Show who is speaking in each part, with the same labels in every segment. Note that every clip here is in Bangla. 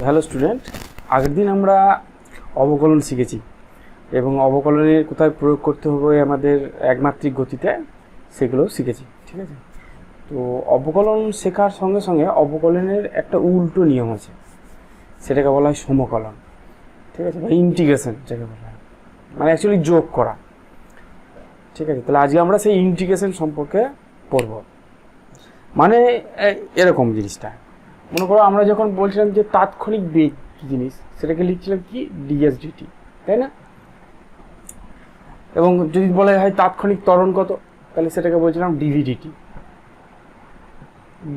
Speaker 1: হ্যালো স্টুডেন্ট, আগের দিন আমরা অবকলন শিখেছি এবং অবকলনের কোথায় প্রয়োগ করতে হবে আমাদের একমাত্রিক গতিতে সেগুলো শিখেছি। ঠিক আছে, তো অবকলন শেখার সঙ্গে সঙ্গে অবকলনের একটা উল্টো নিয়ম আছে, সেটাকে বলা হয় সমকলন। ঠিক আছে, বা ইন্টিগ্রেশন যাকে বলা হয়, মানে অ্যাকচুয়ালি যোগ করা। ঠিক আছে, তাহলে আজকে আমরা সেই ইন্টিগ্রেশন সম্পর্কে পড়ব। মানে এরকম জিনিসটা মনে করো, আমরা যখন বলছিলাম যে তাৎক্ষণিক বেগ কী জিনিস, সেটাকে লিখছিলাম কি ডিএস ডিটি, তাই না? এবং যদি বলা হয় তাৎক্ষণিক ত্বরণ কত, তাহলে সেটাকে বলছিলাম ডিভিডিটি।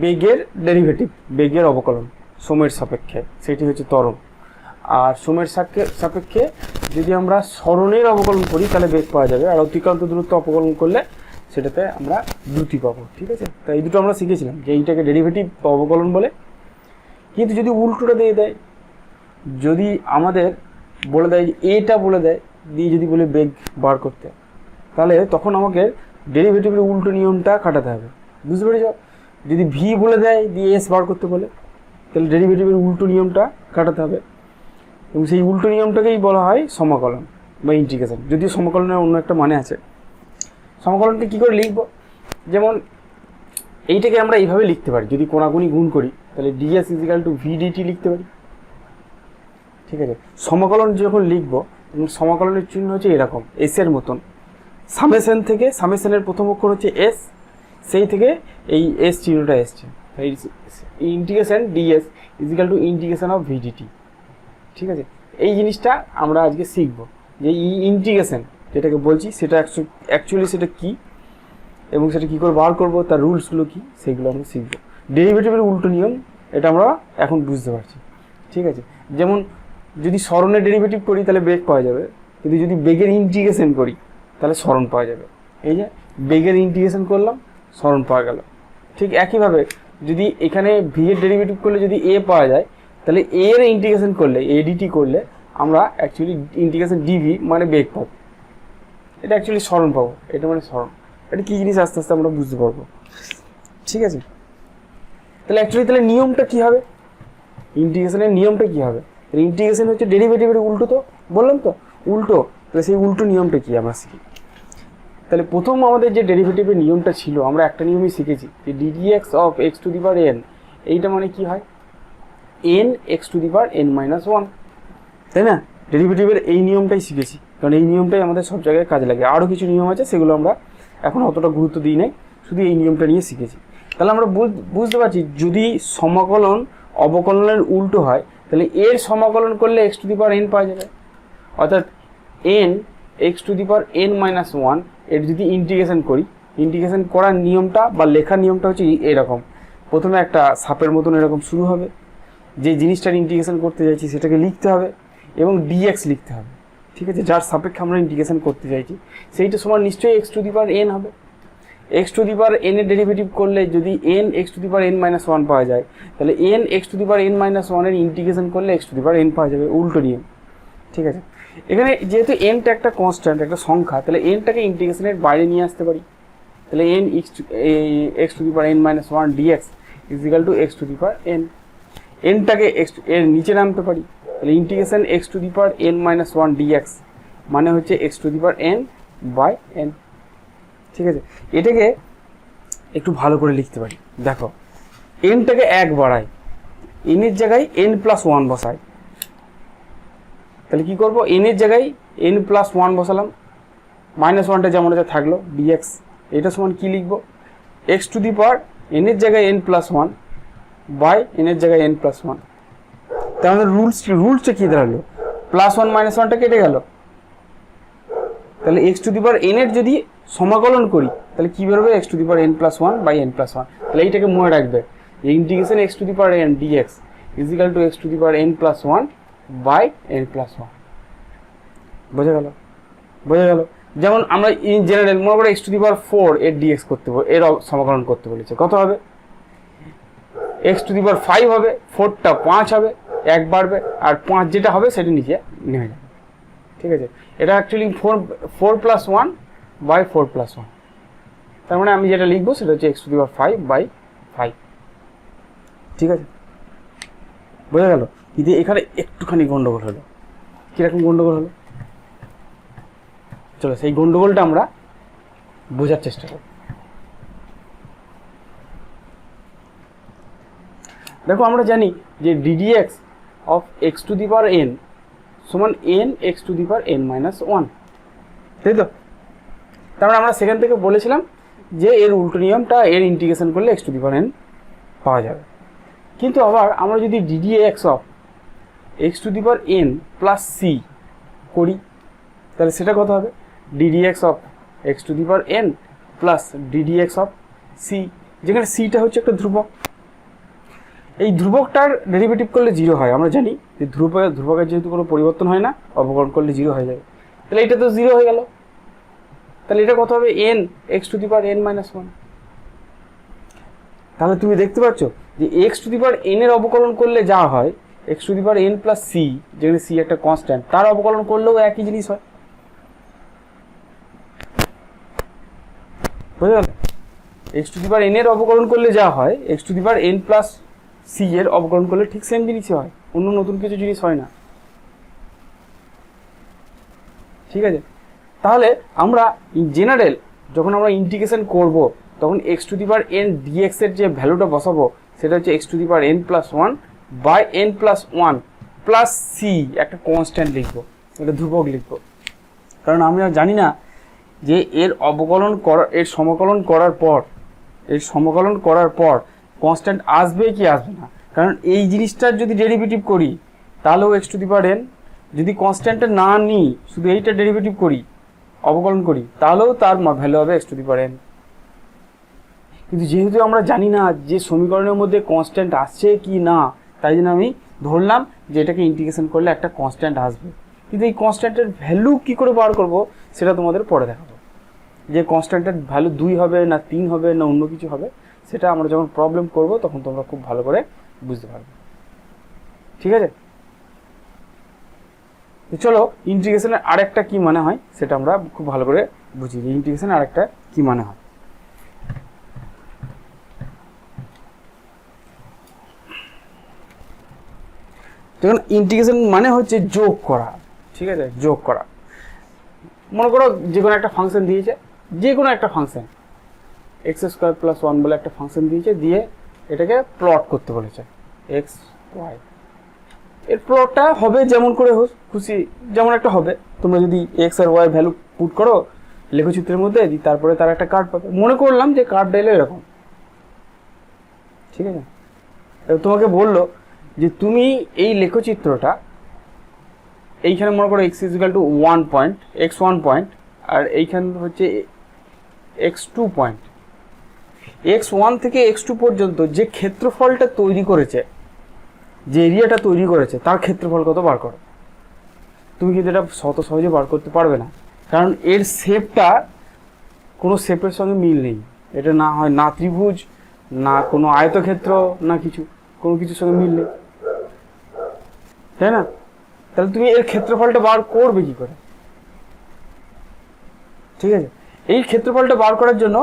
Speaker 1: বেগের ডেরিভেটিভ, বেগের অবকলন সময়ের সাপেক্ষে, সেটি হচ্ছে ত্বরণ। আর সময়ের সাপেক্ষে যদি আমরা সরণের অবকলন করি তাহলে বেগ পাওয়া যাবে, আর অতিক্রান্ত দূরত্ব অবকলন করলে সেটাতে আমরা দ্রুতি পাবো। ঠিক আছে, তাই এই দুটো আমরা শিখেছিলাম যে এইটাকে ডেরিভেটিভ অবকলন বলে। কিন্তু যদি উল্টোটা দিয়ে দেয়, যদি আমাদের বলে দেয় এটা বলে দেয়, দিয়ে যদি বলে বেগ বার করতে, তাহলে তখন আমাকে ডেরিভেটিভের উল্টো নিয়মটা খাটাতে হবে। বুঝতে পেরেছ? যদি ভি বলে দেয় দিয়ে এস বার করতে বলে, তাহলে ডেরিভেটিভের উল্টো নিয়মটা কাটাতে হবে, এবং সেই উল্টো নিয়মটাকেই বলা হয় সমকলন বা ইন্টিগ্রেশন। যদিও সমকলনের অন্য একটা মানে আছে। সমকলনটা কী করে লিখব? যেমন এইটাকে আমরা এইভাবে লিখতে পারি, যদি কোণাকুণি গুণ করি তাহলে ডিএস ইজিক্যাল টু ভিডিটি লিখতে পারি। ঠিক আছে, সমকলন যখন লিখব, সমকলনের চিহ্ন হচ্ছে এরকম এসের মতন, সামেশন থেকে, সামেশনের প্রথম অক্ষর হচ্ছে এস, সেই থেকে এই এস চিহ্নটা এসছে, integration ds is equal to integration of vdt. ঠিক আছে, এই জিনিসটা আমরা আজকে শিখব যে ইন্টিগ্রেশন যেটাকে বলছি সেটা অ্যাকচুয়ালি সেটা কী এবং সেটা কী করে বার করবো, তার রুলসগুলো কী, সেগুলো আমরা শিখব। ডেরিভেটিভের উল্টো নিয়ম এটা আমরা এখন বুঝতে পারছি। ঠিক আছে, যেমন যদি সরণের ডেরিভেটিভ করি তাহলে বেগ পাওয়া যাবে, কিন্তু যদি বেগের ইন্টিগ্রেশন করি তাহলে সরণ পাওয়া যাবে। এই যে বেগের ইন্টিগ্রেশন করলাম, সরণ পাওয়া গেল। ঠিক একইভাবে যদি এখানে ভি এর ডেরিভেটিভ করলে যদি এ পাওয়া যায়, তাহলে এ এর ইন্টিগ্রেশন করলে, এডিটি করলে আমরা অ্যাকচুয়ালি ইন্টিগ্রেশন ডিভি মানে বেগ পাবো। এটা অ্যাকচুয়ালি সরণ পাবো, এটা মানে সরণ। এটা কী জিনিস আস্তে আস্তে আমরা বুঝতে পারবো। ঠিক আছে, তাহলে অ্যাকচুয়ালি তাহলে নিয়মটা কী হবে, ইন্টিগ্রেশনের নিয়মটা কী হবে? ইন্টিগ্রেশন হচ্ছে ডেরিভেটিভের উল্টো, তো বললাম তো উল্টো, তাহলে সেই উল্টো নিয়মটা কী আমরা শিখি। তাহলে প্রথম আমাদের যে ডেরিভেটিভের নিয়মটা ছিল, আমরা একটা নিয়মই শিখেছি যে ddx of x to the power N, এইটা মানে কি হয় N x to the power n minus one, তাই না? ডেরিভেটিভের এই নিয়মটাই শিখেছি, কারণ এই নিয়মটাই আমাদের সব জায়গায় কাজে লাগে। আরও কিছু নিয়ম আছে, সেগুলো আমরা এখন অতটা গুরুত্ব দিই নাই, শুধু এই নিয়মটা নিয়ে শিখেছি। তাহলে আমরা বুঝতে পারছি যদি সমকলন অবকলনের উল্টো হয়, তাহলে এর সমাকলন করলে x to the power n পাওয়া যাবে, অর্থাৎ N x to the power n minus one. এর যদি ইন্টিগ্রেশন করি, ইন্টিগ্রেশন করার নিয়মটা বা লেখার নিয়মটা হচ্ছে এরকম। প্রথমে একটা সাপের মতন এরকম শুরু হবে, যে জিনিসটার ইন্টিগ্রেশন করতে চাইছি সেটাকে লিখতে হবে এবং ডিএক্স লিখতে হবে। ঠিক আছে, যার সাপেক্ষে আমরা ইন্টিগ্রেশন করতে চাইছি সেইটা সমান নিশ্চয়ই x to the power n হবে। X to the power n এর ডেরিভেটিভ করলে যদি n x to the power n minus one পাওয়া যায়, তাহলে n x to the power n minus ওয়ানের ইন্টিগ্রেশন করলে x to the power n পাওয়া যাবে, উল্টো নিয়ম। ঠিক আছে, এখানে যেহেতু এনটা একটা কনস্ট্যান্ট, একটা সংখ্যা, তাহলে এনটাকে ইন্টিগ্রেশনের বাইরে নিয়ে আসতে পারি। তাহলে n x to the power n minus one dx is equal to x to the power n, এনটাকে এক্স এর নিচে নামতে পারি। তাহলে integration x to the power n minus one dx মানে হচ্ছে x to the power n by n. ঠিক আছে, এটাকে একটু ভালো করে লিখতে পারি। দেখো, এনটাকে এক বাড়াই, এনের জায়গায় এন প্লাস ওয়ান বসাই। তাহলে কী করবো, এনের জায়গায় এন প্লাস ওয়ান বসালাম, মাইনাস ওয়ানটা যেমন আছে থাকলো, ডিএক্স এটা সমান কী লিখবো, এক্স টু দি পাওয়ার এনের জায়গায় এন প্লাস ওয়ান বাই এনের জায়গায় এন প্লাস ওয়ান। তার আমাদের রুলসটা কী দাঁড়ালো, প্লাস ওয়ান মাইনাস ওয়ানটা কেটে গেল। তাহলে এক্স টু দি পাওয়ার এনের যদি সমাকলন করি তাহলে কী বেরোবে, x to the power n plus one by n plus one. তাহলে এইটাকে মনে রাখবে যে integration x to the power n dx is equal to x to the power n plus one by n plus one. বোঝা গেল? বোঝা গেল? যেমন আমরা ইন জেনারেল মনে করো x to the power four এর ডিএক্স করতে এর সমাকলন করতে বলেছে, কত হবে, x to the power five হবে, ফোরটা পাঁচ হবে, এক বাড়বে, আর পাঁচ যেটা হবে সেটা নিচে নেমে যাবে। ঠিক আছে, এটা actually four plus one by four plus one. তার মানে আমি যেটা লিখবো সেটা হচ্ছে x to the power five by five. ঠিক আছে, বোঝা গেল? কিন্তু এখানে একটুখানি গন্ডগোল হলো। কীরকম গন্ডগোল হলো? চলো সেই গন্ডগোলটা আমরা বোঝার চেষ্টা করি। দেখো আমরা জানি যে ddx of x to the power n সমান n x to the power n minus one, তাই তো? তার মানে আমরা সেখান থেকে বলেছিলাম যে এর উল্টো নিয়মটা, এর ইন্টিগ্রেশন করলে x to the power n পাওয়া যাবে। কিন্তু আবার আমরা যদি ddx of x to the power n plus c করি, তাহলে সেটা কত হবে? ddx of x to the power n plus ddx of c, যেখানে সিটা হচ্ছে একটা ধ্রুবক। এই ধ্রুবকটার ডেরিভেটিভ করলে 0 হয়। আমরা জানি যে ধ্রুবকের যেহেতু কোনো পরিবর্তন হয় না, অবকলন করলে 0 হয়ে যাবে। তাহলে এটা তো 0 হয়ে গেল। তাহলে এটা কত হবে? n x to the power n minus one. তাহলে তুমি দেখতে পাচ্ছ যে x to the power n এর অবকলন করলে যা হয়, x to the power n plus c, যেখানে সি একটা কনস্ট্যান্ট, তার অবকলন করলেও একই জিনিস হয়। বুঝতে পারলে? X to the power n এর অবকলন করলে যা হয়, x to the power n plus c এর অবকলন করলে ঠিক সেম জিনিসই হয়, অন্য নতুন কিছু জিনিস হয় না। ঠিক আছে? তাহলে আমরা জেনারেল যখন আমরা ইন্টিগ্রেশন করব, তখন x to the power n dx এর যে ভ্যালুটা বসাবো, সেটা হচ্ছে x to the power n plus one by n plus one plus c, একটা কনস্ট্যান্ট লিখবো, একটা ধ্রুবক লিখবো। কারণ আমরা জানি না যে এর অবকলন করা, এর সমকলন করার পর কনস্ট্যান্ট আসবে কি আসবে না। কারণ এই জিনিসটার যদি ডেরিভেটিভ করি তাহলেও x to the power n, যদি কনস্ট্যান্টটা না নিই, শুধু এইটা ডেরিভেটিভ করি, অবকলন করি, তাহলেও তার ভ্যালু হবে x to the power n। কিন্তু যেহেতু আমরা জানি না যে সমীকরণের মধ্যে কনস্ট্যান্ট আসছে কি না, তাই জন্য আমি ধরলাম যে এটাকে ইন্টিগ্রেশন করলে একটা কনস্ট্যান্ট আসবে। কিন্তু এই কনস্ট্যান্টের ভ্যালু কী করে বার করব সেটা তোমাদের পরে দেখাবো। যে কনস্ট্যান্টের ভ্যালু 2 হবে না 3 হবে না অন্য কিছু হবে, সেটা আমরা যখন প্রবলেম করব তখন তোমরা খুব ভালো করে বুঝতে পারবে। ঠিক আছে? চলো ইন্টিগ্রেশনের আরেকটা কি মানে হয় সেটা আমরা খুব ভালো করে বুঝি, যে ইন্টিগ্রেশনের আরেকটা কি মানে হয়। দেখুন, ইন্টিগ্রেশন মানে হচ্ছে যোগ করা। ঠিক আছে? যোগ করা। মনে করো যে কোনো একটা ফাংশন দিয়েছে, যে কোনো একটা function x square plus one বলে একটা ফাংশন দিয়েছে, দিয়ে এটাকে প্লট করতে বলেছে এক্স ওয়াই। এর প্লটটা হবে যেমন করে খুশি, যেমন একটা হবে। তোমরা যদি এক্স আর ওয়াই ভ্যালু পুট করো লেখচিত্রের মধ্যে, তারপরে তার একটা কার্ড পাবে। মনে করলাম যে কার্ডটা এলো এরকম। ঠিক আছে? তোমাকে বললো যে তুমি এই লেখচিত্রটা, এইখানে মনে করো x is equal to 1 point, x 1 point, আর এইখানে হচ্ছে এক্স 2 পয়েন্ট। এক্স 1 থেকে এক্স 2 পর্যন্ত যে ক্ষেত্রফলটা তৈরি করেছে, যে এরিয়াটা তৈরি করেছে, তার ক্ষেত্রফল কত বার করো। তুমি কিন্তু এটা সহজে বার করতে পারবে না, কারণ এর শেপটা কোনো শেপের সঙ্গে মিল নেই। এটা না হয় না ত্রিভুজ, না কোনো আয়তক্ষেত্র, না কোনো কিছুর সঙ্গে মিল নেই, তাই না? তাহলে তুমি এর ক্ষেত্রফলটা বার করবে কি করে? ঠিক আছে? এই ক্ষেত্রফলটা বার করার জন্য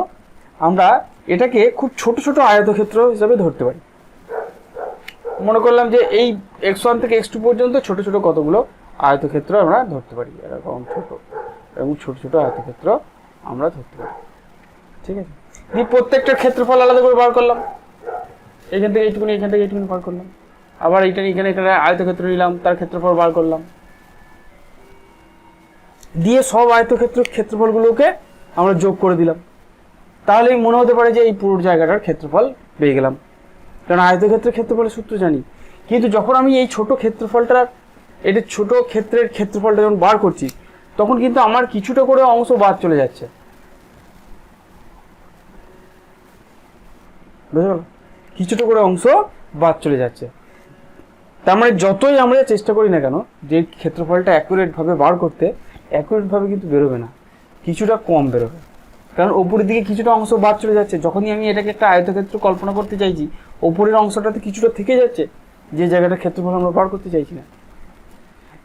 Speaker 1: আমরা এটাকে খুব ছোট ছোট আয়তক্ষেত্র হিসাবে ধরতে পারি। মনে করলাম যে এই x1 থেকে x2 পর্যন্ত ছোট ছোট কতগুলো আয়তক্ষেত্র আমরা ধরতে পারি, এরকম ছোট ছোট আয়তক্ষেত্র আমরা ধরতে পারি। ঠিক আছে? দিয়ে প্রত্যেকটার ক্ষেত্রফল আলাদা করে বার করলাম, এইখান থেকে এইটুকুনি, এইখান থেকে এইটুকুনি বার করলাম। আবার এখানে আয়তক্ষেত্র নিলাম, তার ক্ষেত্রফল বার করলাম, দিয়ে সব ক্ষেত্রফলগুলোকে আমরা যোগ করে দিলাম। তাহলেই মনে হতে পারে যে এই পুরো জায়গাটার ক্ষেত্রফল পেয়ে গেলাম, কারণ আয়তক্ষেত্রের ক্ষেত্রফলের সূত্র জানি। কিন্তু যখন আমি এই ছোট ক্ষেত্রফলটার, এটা ছোট ক্ষেত্রের ক্ষেত্রফলটা যখন বার করছি, তখন কিন্তু আমার কিছুটা করে অংশ বাদ চলে যাচ্ছে। বুঝতে পারলো? কিছুটা করে অংশ বাদ চলে যাচ্ছে। তার মানে যতই আমরা চেষ্টা করি না কেন যে ক্ষেত্রফলটা অ্যাকুরেটভাবে বার করতে, অ্যাকুরেটভাবে কিন্তু বেরোবে না, কিছুটা কম বেরোবে, কারণ ওপরের দিকে কিছুটা অংশ বাদ চলে যাচ্ছে। যখনই আমি এটাকে একটা আয়তক্ষেত্র কল্পনা করতে চাইছি, ওপরের অংশটাতে কিছুটা থেকে যাচ্ছে, যে জায়গাটার ক্ষেত্রফল আমরা বার করতে চাইছি না।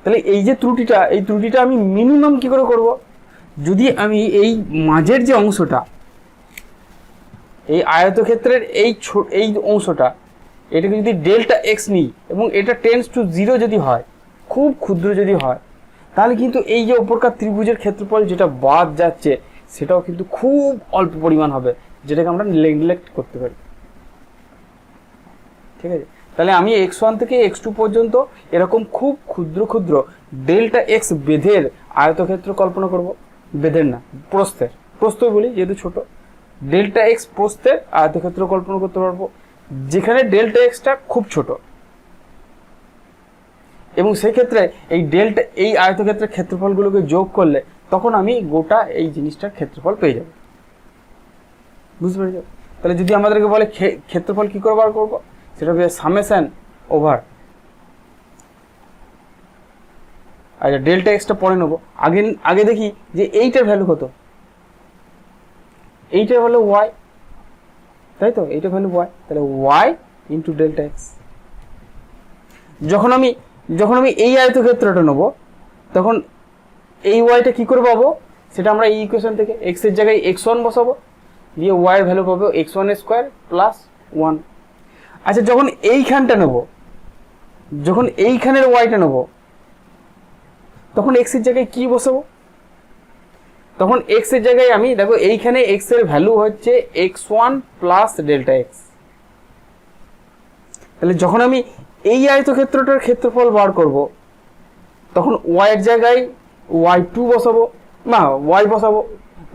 Speaker 1: তাহলে এই যে ত্রুটিটা, এই ত্রুটিটা আমি মিনিমাম কি করে করব? যদি আমি এই মাঝের যে অংশটা, এই আয়তক্ষেত্রের এই অংশটা এটাকে যদি ডেল্টা এক্স নিই এবং এটা টেন্স টু জিরো যদি হয়, খুব ক্ষুদ্র যদি হয়, তাহলে কিন্তু এই যে উপরকার ত্রিভুজের ক্ষেত্রফল যেটা বাদ যাচ্ছে সেটাও কিন্তু খুব অল্প পরিমাণ হবে, যেটাকে আমরা নেগলেক্ট করতে পারি। ঠিক আছে, তাহলে আমি x1 থেকে x2 পর্যন্ত এরকম খুব ক্ষুদ্র ক্ষুদ্র ডেল্টা এক্স বেধের আয়তক্ষেত্র কল্পনা করব। বেধের না, প্রস্থের, প্রস্থই বলি যেহেতু ছোট, ডেল্টা এক্স প্রস্থের আয়তক্ষেত্র কল্পনা করতে পারবো, যেখানে ডেল্টা এক্সটা খুব ছোট। এবং সেক্ষেত্রে এই আয়তক্ষেত্রের ক্ষেত্রফলগুলোকে যোগ করলে তখন আমি গোটা এই জিনিসটার ক্ষেত্রফল পেয়ে যাব। বুঝতে পেরেছ? তাহলে যদি আমাদেরকে বলে ক্ষেত্রফল কি করে বার করবো, সেটা হবে সামেশন ওভার, আচ্ছা ডেল্টা এক্সটা পরে নেবো। আগে দেখি যে এইটার ভ্যালু কত। এইটার হলো ওয়াই, তাই তো, এইটা ভ্যালু ওয়াই, তাহলে ওয়াই ইন্টু ডেল্টা এক্স। যখন আমি এই আয়তক্ষেত্রটা নেবো তখন এই ওয়াইটা কি করে পাবো, সেটা আমরা এই ইকুয়েশন থেকে এক্স এর জায়গায় x1 বসাবো, দিয়ে ওয়াই এর ভ্যালু পাবো x1 স্কোয়ার প্লাস 1। আচ্ছা যখন এইখানটা নেবো, যখন এইখানের ওয়াইটা নেবো, তখন এক্স এর জায়গায় কি বসাবো, তখন এক্স এর জায়গায় আমি দেখো এইখানে এক্স এর ভ্যালু হচ্ছে x1 প্লাস ডেল্টা এক্স। তাহলে যখন আমি এই আয়তক্ষেত্রটার ক্ষেত্রফল বার করব, তখন ওয়াই এর জায়গায় y2 বসাবো, না ওয়াই বসাবো,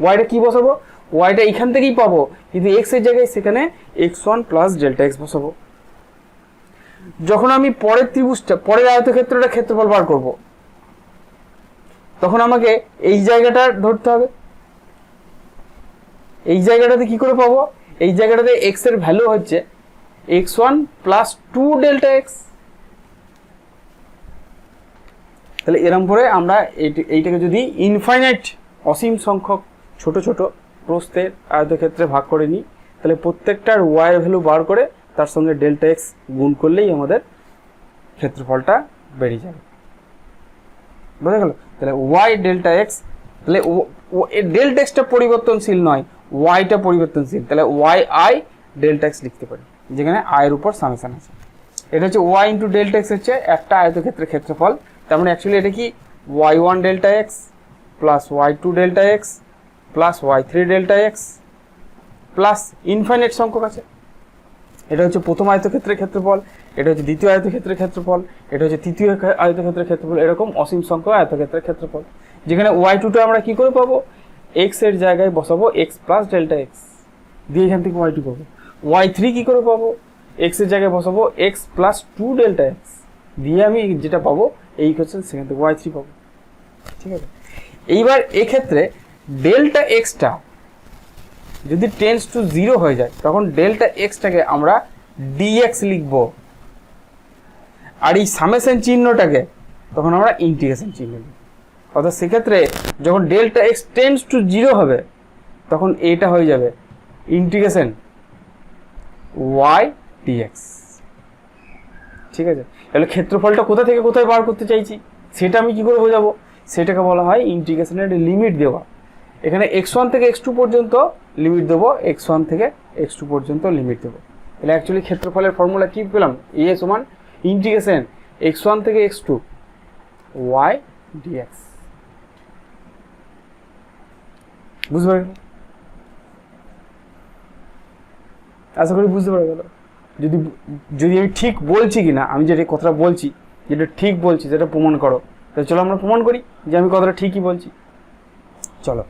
Speaker 1: ওয়াইটা কি বসাবো, ওয়াইটা এইখান থেকেই পাবো, কিন্তু এক্স এর জায়গায় সেখানে x1 প্লাস ডেল্টা এক্স বসাবো। যখন আমি পরের আয়তক্ষেত্রটা ক্ষেত্রফল বার করব, তখন আমাকে এই জায়গাটা ধরতে হবে। এই জায়গাটাতে কি করে পাবো, এই জায়গাটাতে এক্স এর ভ্যালু হচ্ছে x1 প্লাস 2 ডেল্টা এক্স। তাহলে এরম করে আমরা এইটাকে যদি ইনফাইনাইট অসীম সংখ্যক ছোট ছোট প্রস্থের আয়তক্ষেত্রে ভাগ করে নিই, তাহলে প্রত্যেকটার ওয়াই এর ভ্যালু বার করে তার সঙ্গে ডেল্টা এক্স গুণ করলেই আমাদের ক্ষেত্রফলটা বেরিয়ে যাবে। বোঝা গেল? তাহলে ওয়াই ডেল্টা এক্স, তাহলে ডেল্টা এক্সটা পরিবর্তনশীল নয়, ওয়াইটা পরিবর্তনশীল, তাহলে ওয়াই আই ডেল্টা এক্স লিখতে পারি, যেখানে আয়ের উপর সামেশন আছে। এটা হচ্ছে ওয়াই ইন্টু ডেল্টা এক্স হচ্ছে একটা আয়তক্ষেত্রের ক্ষেত্রফল। তার মানে অ্যাকচুয়ালি এটা কি y1 delta x plus y2 delta x plus y3 delta x plus infinite সংখ্যক আছে। এটা হচ্ছে প্রথম আয়তক্ষেত্রের ক্ষেত্রফল, এটা হচ্ছে দ্বিতীয় আয়তক্ষেত্রের ক্ষেত্রফল, এটা হচ্ছে তৃতীয় আয়তক্ষেত্রের ক্ষেত্রফল, এরকম অসীম সংখ্যক আয়তক্ষেত্রের ক্ষেত্রফল, যেখানে y2টা আমরা কি করে পাবো, এক্স এর জায়গায় বসাবো এক্স প্লাস ডেল্টা এক্স, দিয়ে এখান থেকে y2 পাবো। y3 কি করে পাবো, এক্স এর জায়গায় বসাবো এক্স প্লাস 2 ডেল্টা এক্স, দিয়ে আমি যেটা পাবো এই ইকুয়েশন সেখান থেকে y3 পাবো। ঠিক আছে, এইবার এক্ষেত্রে ডেল্টা এক্সটা যদি টেন্স টু জিরো হয়ে যায়, তখন ডেল্টা এক্সটাকে আমরা ডিএক্স লিখব, আর এই সামেশন চিহ্নটাকে তখন আমরা ইন্টিগ্রেশন চিহ্ন লিখব। অর্থাৎ সেক্ষেত্রে যখন delta x tends to zero হবে, তখন এটা হয়ে যাবে ইন্টিগ্রেশন ওয়াই ডিএক্স। ঠিক আছে, তাহলে ক্ষেত্রফলটা কোথা থেকে কোথায় বার করতে চাইছি সেটা আমি কি করে বোঝাবো, সেটাকে বলা হয় ইন্টিগ্রেশনের লিমিট দেওয়া। এখানে x1 থেকে x2 পর্যন্ত লিমিট দেবো, x1 থেকে x2 পর্যন্ত লিমিট দেবো। তাহলে অ্যাকচুয়ালি ক্ষেত্রফলের ফর্মুলা কি পেলাম, এ সমান ইন্টিগ্রেশন x1 থেকে x2 y dx। বুঝতে পারবেন? আশা করি বুঝতে পারা গেল। যদি আমি ঠিক বলছি কিনা, আমি যেটা কথাটা বলছি যেটা ঠিক বলছি সেটা প্রমাণ করো, তাহলে চলো আমরা প্রমাণ করি যে আমি কথাটা ঠিকই বলছি। চলো,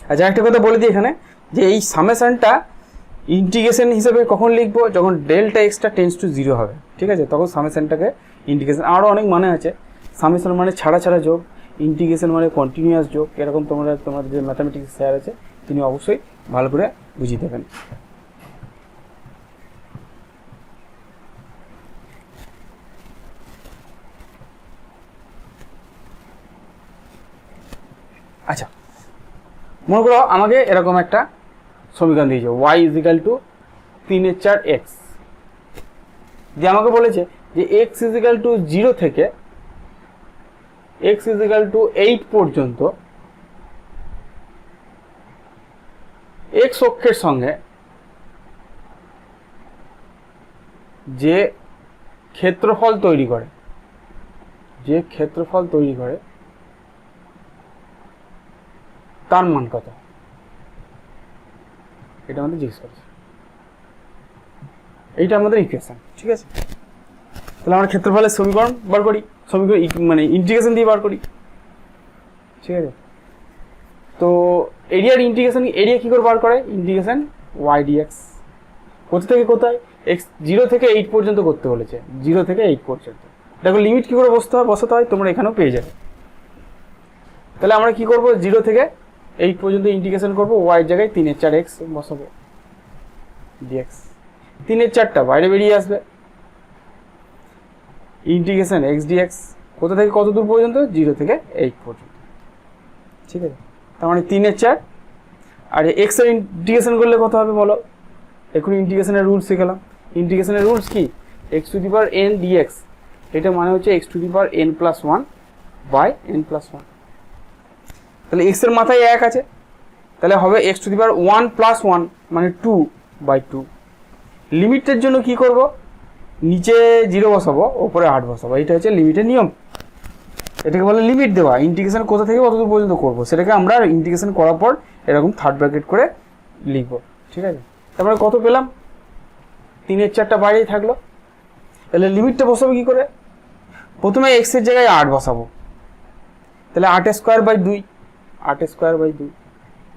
Speaker 1: আচ্ছা একটা কথা বলে দিই এখানে, যে এই সামেশনটা ইন্টিগ্রেশন হিসেবে কখন লিখবো, যখন delta extra tends to zero হবে। ঠিক আছে, তখন সামেশনটাকে ইন্টিগ্রেশন, আরও অনেক মানে আছে। সামেশন মানে ছাড়া ছাড়া যোগ, ইন্টিগ্রেশন মানে কন্টিনিউয়াস যোগ। এরকম তোমাদের যে ম্যাথামেটিক্স স্যার আছে তিনি অবশ্যই ভালো করে বুঝিয়ে দেবেন। আচ্ছা, মনে করো আমাকে এরকম একটা সমীকরণ দিয়েছে y ইজিক্যাল টু 3/4x, যে আমাকে বলেছে যে x ইজিক্যাল টু 0 থেকে x ইজিক্যাল টু 8 পর্যন্ত x অক্ষের সঙ্গে যে ক্ষেত্রফল তৈরি করে, তার মান কত, এটা আমাদের জিজ্ঞেস করছে। এইটা আমাদের ইকুয়েশন, ঠিক আছে। তাহলে আমরা ক্ষেত্রফলের সমীকরণ বার করি, মানে ইন্টিগ্রেশন দিয়ে বার করি, ঠিক আছে। তো এরিয়ার ইন্টিগ্রেশন, এরিয়া কী করে বার করে, ইন্টিগ্রেশন ওয়াই ডিএক্স, কোথা থেকে কোথায়, এক্স 0 থেকে 8 পর্যন্ত করতে বলেছে, 0 থেকে 8 পর্যন্ত। দেখো লিমিট কী করে বসাতে হয় তোমরা এখানেও পেয়ে যাবে। তাহলে আমরা কি করব, 0 থেকে 8 পর্যন্ত ইন্টিগ্রেশন করব, ওয়াই এর জায়গায় 3/4 এক্স বসাবো, ডিএক্স 3/4টা বাইরে বেরিয়ে আসবে, ইন্টিগ্রেশন এক্স ডিএক্স কোথা থেকে কত দূর পর্যন্ত, 0 থেকে 8 পর্যন্ত, ঠিক আছে। তার মানে 3/4, আর এক্স এর ইন্টিগ্রেশন করলে কত হবে বলো, এখন ইন্টিগ্রেশনের রুলস শিখলাম। ইন্টিগ্রেশনের রুলস কি, x to the power n dx, এটা মানে হচ্ছে x to the power n+1 by n+1। তাহলে এক্স এর মাথায় 1 আছে, তাহলে হবে এক্স টু দি পাওয়ার 1+1 মানে 2/2। লিমিটের জন্য কি করব, নিচে 0 বসাবো, ওপরে 8 বসাবো, এটা হচ্ছে লিমিটের নিয়ম। এটাকে বলে লিমিট দেওয়া। ইন্টিগ্রেশন কোথা থেকে কত দূর পর্যন্ত করবো সেটাকে আমরা ইন্টিগ্রেশন করার পর এরকম থার্ড ব্র্যাকেট করে লিখবো, ঠিক আছে। তারপরে কত পেলাম, 3/4টা বাইরেই থাকলো। তাহলে লিমিটটা বসাবো কি করে, প্রথমে এক্স এর জায়গায় 8 বসাবো, তাহলে 8² 2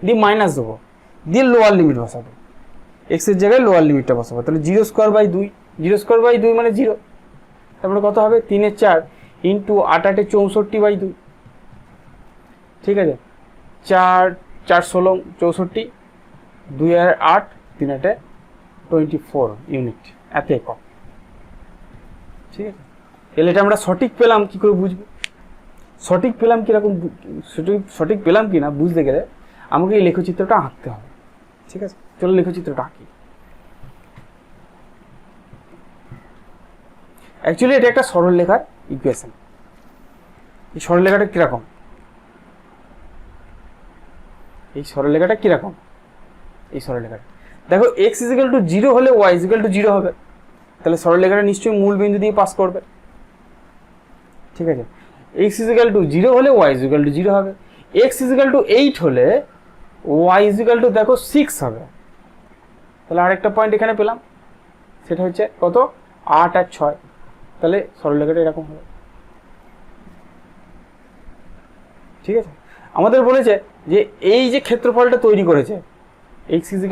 Speaker 1: দিয়ে মাইনাস দেবো, দিয়ে লোয়ার লিমিট বসাবো, এক্স এর জায়গায় লোয়ার লিমিটটা বসাবো, তাহলে 0² 2 মানে 0। তারপরে কত হবে, 3/4 ইন্টু 8×8 64/2, ঠিক আছে। 4×4 = 64, 2×8 3×8 24 ইউনিট, এত একক, ঠিক আছে। তাহলে এটা আমরা সঠিক পেলাম, কি করে বুঝবো সঠিক পেলাম, কিরকম সঠিক পেলাম কি না বুঝতে গেলে আমাকে এই লেখচিত্রটা আঁকতে হবে, ঠিক আছে। চলো লেখচিত্রটা আঁকি। অ্যাকচুয়ালি এটা একটা সরলরেখার ইকুয়েশন। এই সরলরেখাটা কিরকম, এই সরলরেখাটা দেখো x = 0 হলে y = 0 হবে, তাহলে সরলরেখাটা নিশ্চয়ই মূল বিন্দু দিয়ে পাস করবে, ঠিক আছে। x = 0 হলে y = 0 হবে, x = 8 হলে y = দেখো 6 হবে। তাহলে আরেকটা পয়েন্ট এখানে পেলাম, সেটা হচ্ছে কত, 8 আর 6, তাহলে সরলরেখাটা এরকম হবে, ঠিক আছে। আমাদের বলেছে যে এই যে ক্ষেত্রফলটা তৈরি করেছে x =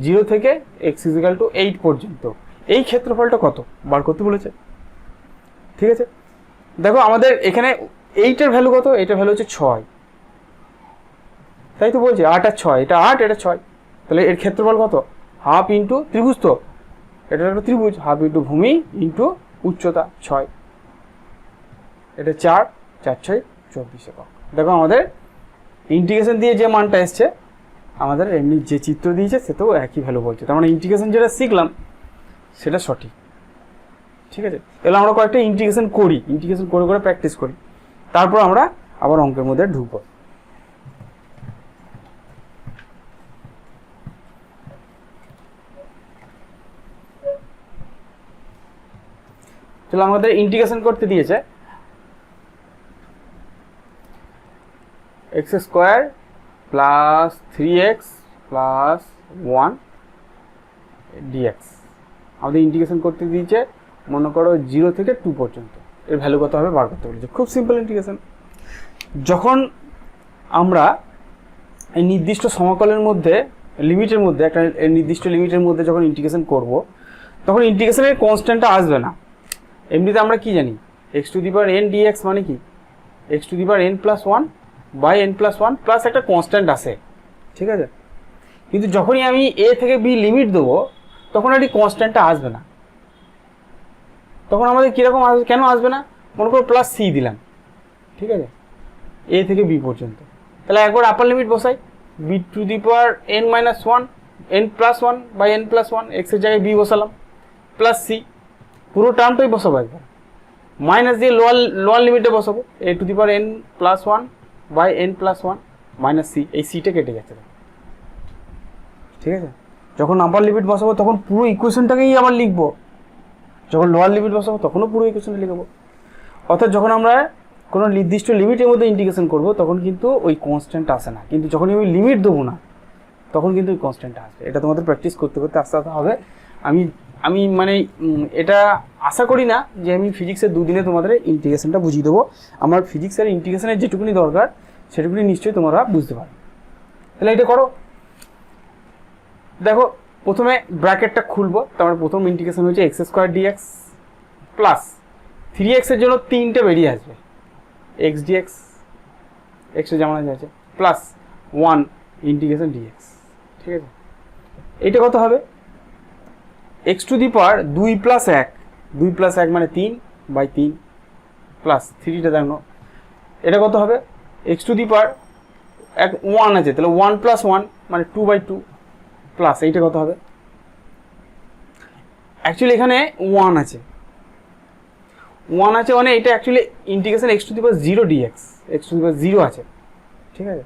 Speaker 1: 0 থেকে x = 8 পর্যন্ত, এই ক্ষেত্রফলটা কত বার করতে বলেছে, ঠিক আছে। দেখো আমাদের এখানে 8 এর ভ্যালু কত, এটার ভ্যালু হচ্ছে 6, তাই তো বলছে 8 আর 6, এটা 8 এটা 6, তাহলে এর ক্ষেত্রফল কত, হাফ ইন্টু ত্রিভুজ, তো এটা একটা ত্রিভুজ, হাফ ইন্টু ভূমি ইন্টু উচ্চতা 6, এটা 4 4 6 24 একক। দেখো আমাদের ইন্টিগ্রেশন দিয়ে যে মানটা এসছে, আমাদের এমনি যে চিত্র দিয়েছে সেটাও একই ভ্যালু বলছে, তার মানে ইন্টিগ্রেশন যেটা শিখলাম সেটা সঠিক, ঠিক আছে। তাহলে আমরা কয়েকটা ইন্টিগ্রেশন করি, ইন্টিগ্রেশন করে করে প্র্যাকটিস করি, তারপর আমরা আবার অঙ্কের মধ্যে ঢুকবো। চলো আমাদের ইন্টিগ্রেশন করতে দিয়েছে x² + 3x + 1 dx, আমাদের ইন্টিগ্রেশন করতে দিয়েছে মনে করো 0 থেকে 2 পর্যন্ত, এর ভ্যালু কত হবে বার করতে বলেছে। খুব সিম্পল ইন্টিগ্রেশন। যখন আমরা এই নির্দিষ্ট সমাকলের মধ্যে, লিমিটের মধ্যে, একটা নির্দিষ্ট লিমিটের মধ্যে যখন ইন্টিগ্রেশন করব, তখন ইন্টিগ্রেশনের কনস্ট্যান্টটা আসবে না। এমনিতে আমরা কি জানি, x⁴n dx মানে কি, x⁴n+1 বাই n+1 প্লাস একটা কনস্ট্যান্ট আসে, ঠিক আছে। কিন্তু যখনই আমি a থেকে b লিমিট দেবো তখন এটি কনস্ট্যান্টটা আসবে না। তখন আমাদের কীরকম আসবে, কেন আসবে না, মনে করো +c দিলাম, ঠিক আছে, a থেকে b পর্যন্ত। তাহলে একবার আপার লিমিট বসাই, b⁴n−1 n+1 by n+1, x এর জায়গায় b বসালাম, +c, পুরো টার্মটাই বসাবো একবার, মাইনাস দিয়ে লোয়ার লিমিটে বসাবো, a⁴n+1 by n+1 minus c, এই সিটা কেটে যাচ্ছে, ঠিক আছে। যখন আপার লিমিট বসাবো তখন পুরো ইকুয়েশনটাকেই আবার লিখবো, যখন লোয়ার লিমিট বসাবো তখনও পুরো ইকুয়েশনটা লিখবো। অর্থাৎ যখন আমরা কোনো নির্দিষ্ট লিমিটের মধ্যে ইন্টিগ্রেশন করব তখন কিন্তু ওই কনস্ট্যান্ট আসে না, কিন্তু যখন আমি লিমিট দেবো না তখন কিন্তু ওই কনস্ট্যান্ট আসবে। এটা তোমাদের প্র্যাকটিস করতে করতে আস্তে আস্তে হবে। আমি মানে এটা আশা করি না যে আমি ফিজিক্সের দুদিনে তোমাদের ইন্টিগ্রেশনটা বুঝিয়ে দেবো। আমার ফিজিক্সের ইন্টিগ্রেশনের যেটুকুনি দরকার সেটুকুনি নিশ্চয়ই তোমরা বুঝতে পারো। তাহলে এটা করো। দেখো প্রথমে ব্র্যাকেটটা খুলবো, তারপরে প্রথম ইন্টিগ্রেশন হচ্ছে x square dx plus 3x এর জন্য 3টে বেরিয়ে আসবে, এক্স ডিএক্স এক্সের যেমন আছে প্লাস 1 ইন্টিগ্রেশন ডিএক্স। ঠিক আছে, এইটা কত হবে? X to the power 2 plus 1, 2 plus 1 মানে 3/3 প্লাস 3টা দেখো এটা কত হবে? এক্স টু দি পাওয়ার 1 আছে, তাহলে 1 প্লাস 1 মানে 2/2 প্লাস এইটা কত হবে? অ্যাকচুয়ালি এখানে 1 আছে মানে এটা actually integration x to the power 0 dx, x to the power 0 আছে। ঠিক আছে,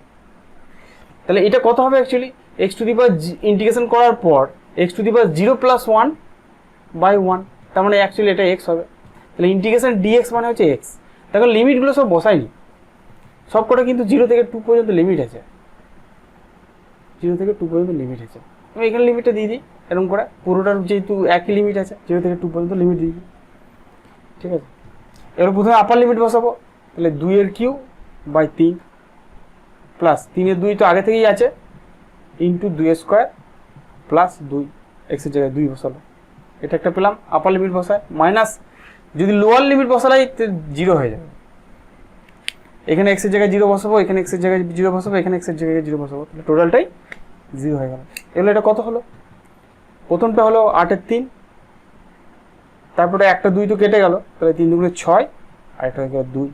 Speaker 1: তাহলে এটা কত হবে? Actually x to the power integration করার পর x to the power 0 plus 1/1, তার মানে অ্যাকচুয়ালি এটা এক্স হবে। তাহলে ইন্টিগ্রেশন ডিএক্স মানে হচ্ছে এক্স। দেখো লিমিটগুলো সব বসাইনি, সব কটা কিন্তু 0 থেকে 2 পর্যন্ত লিমিট আছে, 0 থেকে 2 পর্যন্ত লিমিট আছে। আমি এখানে লিমিটটা দিয়ে দিই এরকম করে, পুরোটার যেহেতু একই লিমিট আছে 0 থেকে 2 পর্যন্ত লিমিট দিয়ে দিই। ঠিক আছে, এবার প্রথমে আপার লিমিট বসাবো, তাহলে 2/3 প্লাস 3/2 তো আগে থেকেই আছে ইন্টু 2² প্লাস 2, এক্সের জায়গায় 2 বসালো, এটা একটা পেলাম। আপার লিমিট বসায় মাইনাস, যদি লোয়ার লিমিট বসালাই 0 হয়ে যাবে। এখানে এক্সের জায়গায় 0 বসাবো, এখানে এক্সের জায়গায় 0 বসাবো, এখানে এক্সের জায়গায় 0 বসাবো, তাহলে টোটালটাই 0 হয়ে গেল। এগুলো এটা কত হলো? প্রথমটা হলো 8/3, তারপরে একটা 2 তো কেটে গেল, তাহলে 3 2 6 আর একটা হয়ে গেল 2,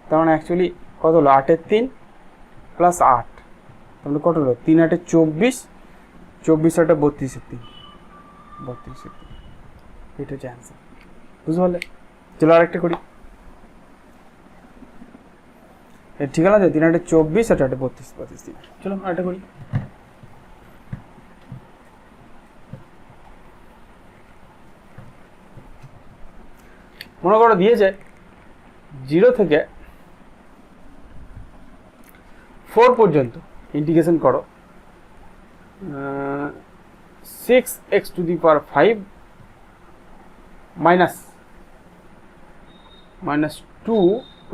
Speaker 1: তার মানে অ্যাকচুয়ালি কত হলো? 8/3 প্লাস 8, তাহলে কত হলো? 3 8 24, 24 8 32, এটা হচ্ছে অ্যান্সার। বুঝতে পারলে? চলো আরেকটা করি। ঠিক আছে, 3 8 24 আর 8 32, চলো আরেকটা করি। মনে করো দিয়েছে 0 থেকে 4 পর্যন্ত ইন্টিগ্রেশন করো 6x to the power 5 minus 2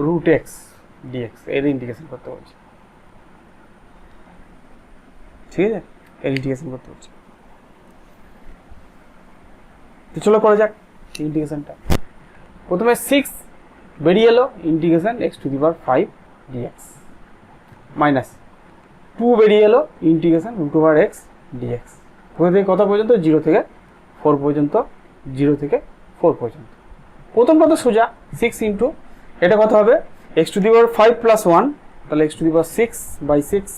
Speaker 1: root x dx, এর ইন্টিগ্রেশন করতে বলছে। ঠিক আছে, এর ইন্টিগ্রেশন করতে বলছে। তো চলো করা যাক ইন্টিগ্রেশনটা। প্রথমে 6 বেরিয়ে এলো, integration x to the power 5 dx minus 2 বেরিয়ে এলো, integration root over x dx. কোথা থেকে কত পর্যন্ত? 0 থেকে 4 পর্যন্ত, 0 থেকে 4 পর্যন্ত। প্রথমটা তো সোজা, 6 ইন্টু এটা কত হবে? X to the power 5 plus 1, তাহলে x to the power 6/6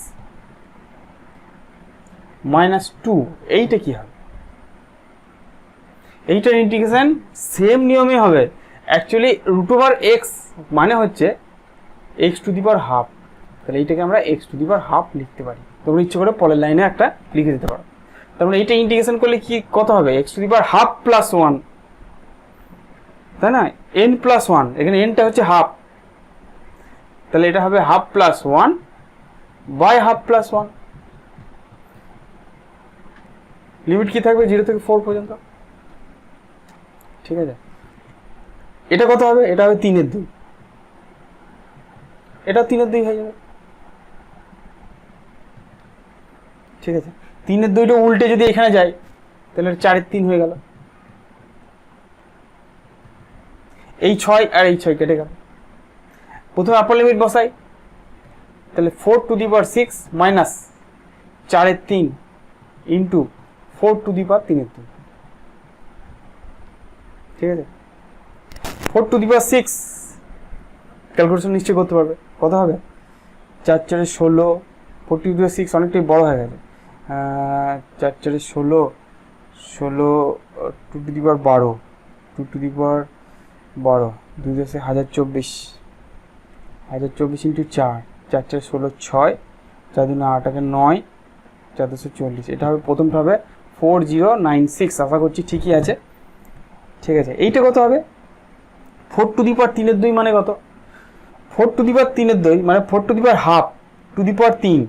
Speaker 1: minus 2, এইটা কি হবে? এইটার ইন্টিগ্রেশন সেম নিয়মে হবে। অ্যাকচুয়ালি রুট ওভার এক্স মানে হচ্ছে x to the power half, তাহলে এইটাকে আমরা x to the power half লিখতে পারি। তোমরা ইচ্ছে করে পরের লাইনে একটা লিখে দিতে পারো। তার মানে এইটা ইন্টিগ্রেশন করলে কি কত হবে? X to the power half plus 1, তাই না? n প্লাস 1, এখানে nটা হচ্ছে হাফ, তাহলে এটা হবে half plus 1 by half plus 1। Limit কি থাকবে? 0 থেকে 4 পর্যন্ত। ঠিক আছে, এটা কত হবে? এটা হবে 3/2, এটা 3/2 হয়ে যাবে। ঠিক আছে, 3/2টা উল্টে যদি এখানে যায় তাহলে 4/3 হয়ে গেল। এই 6 আর এই 6 কেটে গেল। প্রথমে আপার লিমিট বসাই, তাহলে 4 to the power 6 minus 4/3 into 4 to the power 3/2। ঠিক আছে, 4 টু দি পাওয়ার 6 ক্যালকুলেশন নিশ্চয়ই করতে পারবে। কত হবে? 4 4 16, 4 টু দি পাওয়ার 6 অনেকটাই বড় হয়ে গেছে। 4 4 16, 16 2 two the power 12, 2 two the power 12, 2 10 1024, 1024 into 4, 4 4 16 6, 4 2 8 8 9, 4 240। এটা হবে প্রথমটা হবে 4096, আশা করছি ঠিকই আছে। ঠিক আছে, এইটা কত হবে 4⁻³ মানে কত 4⁻³ মানে 4½ টু দি পাওয়ার 3,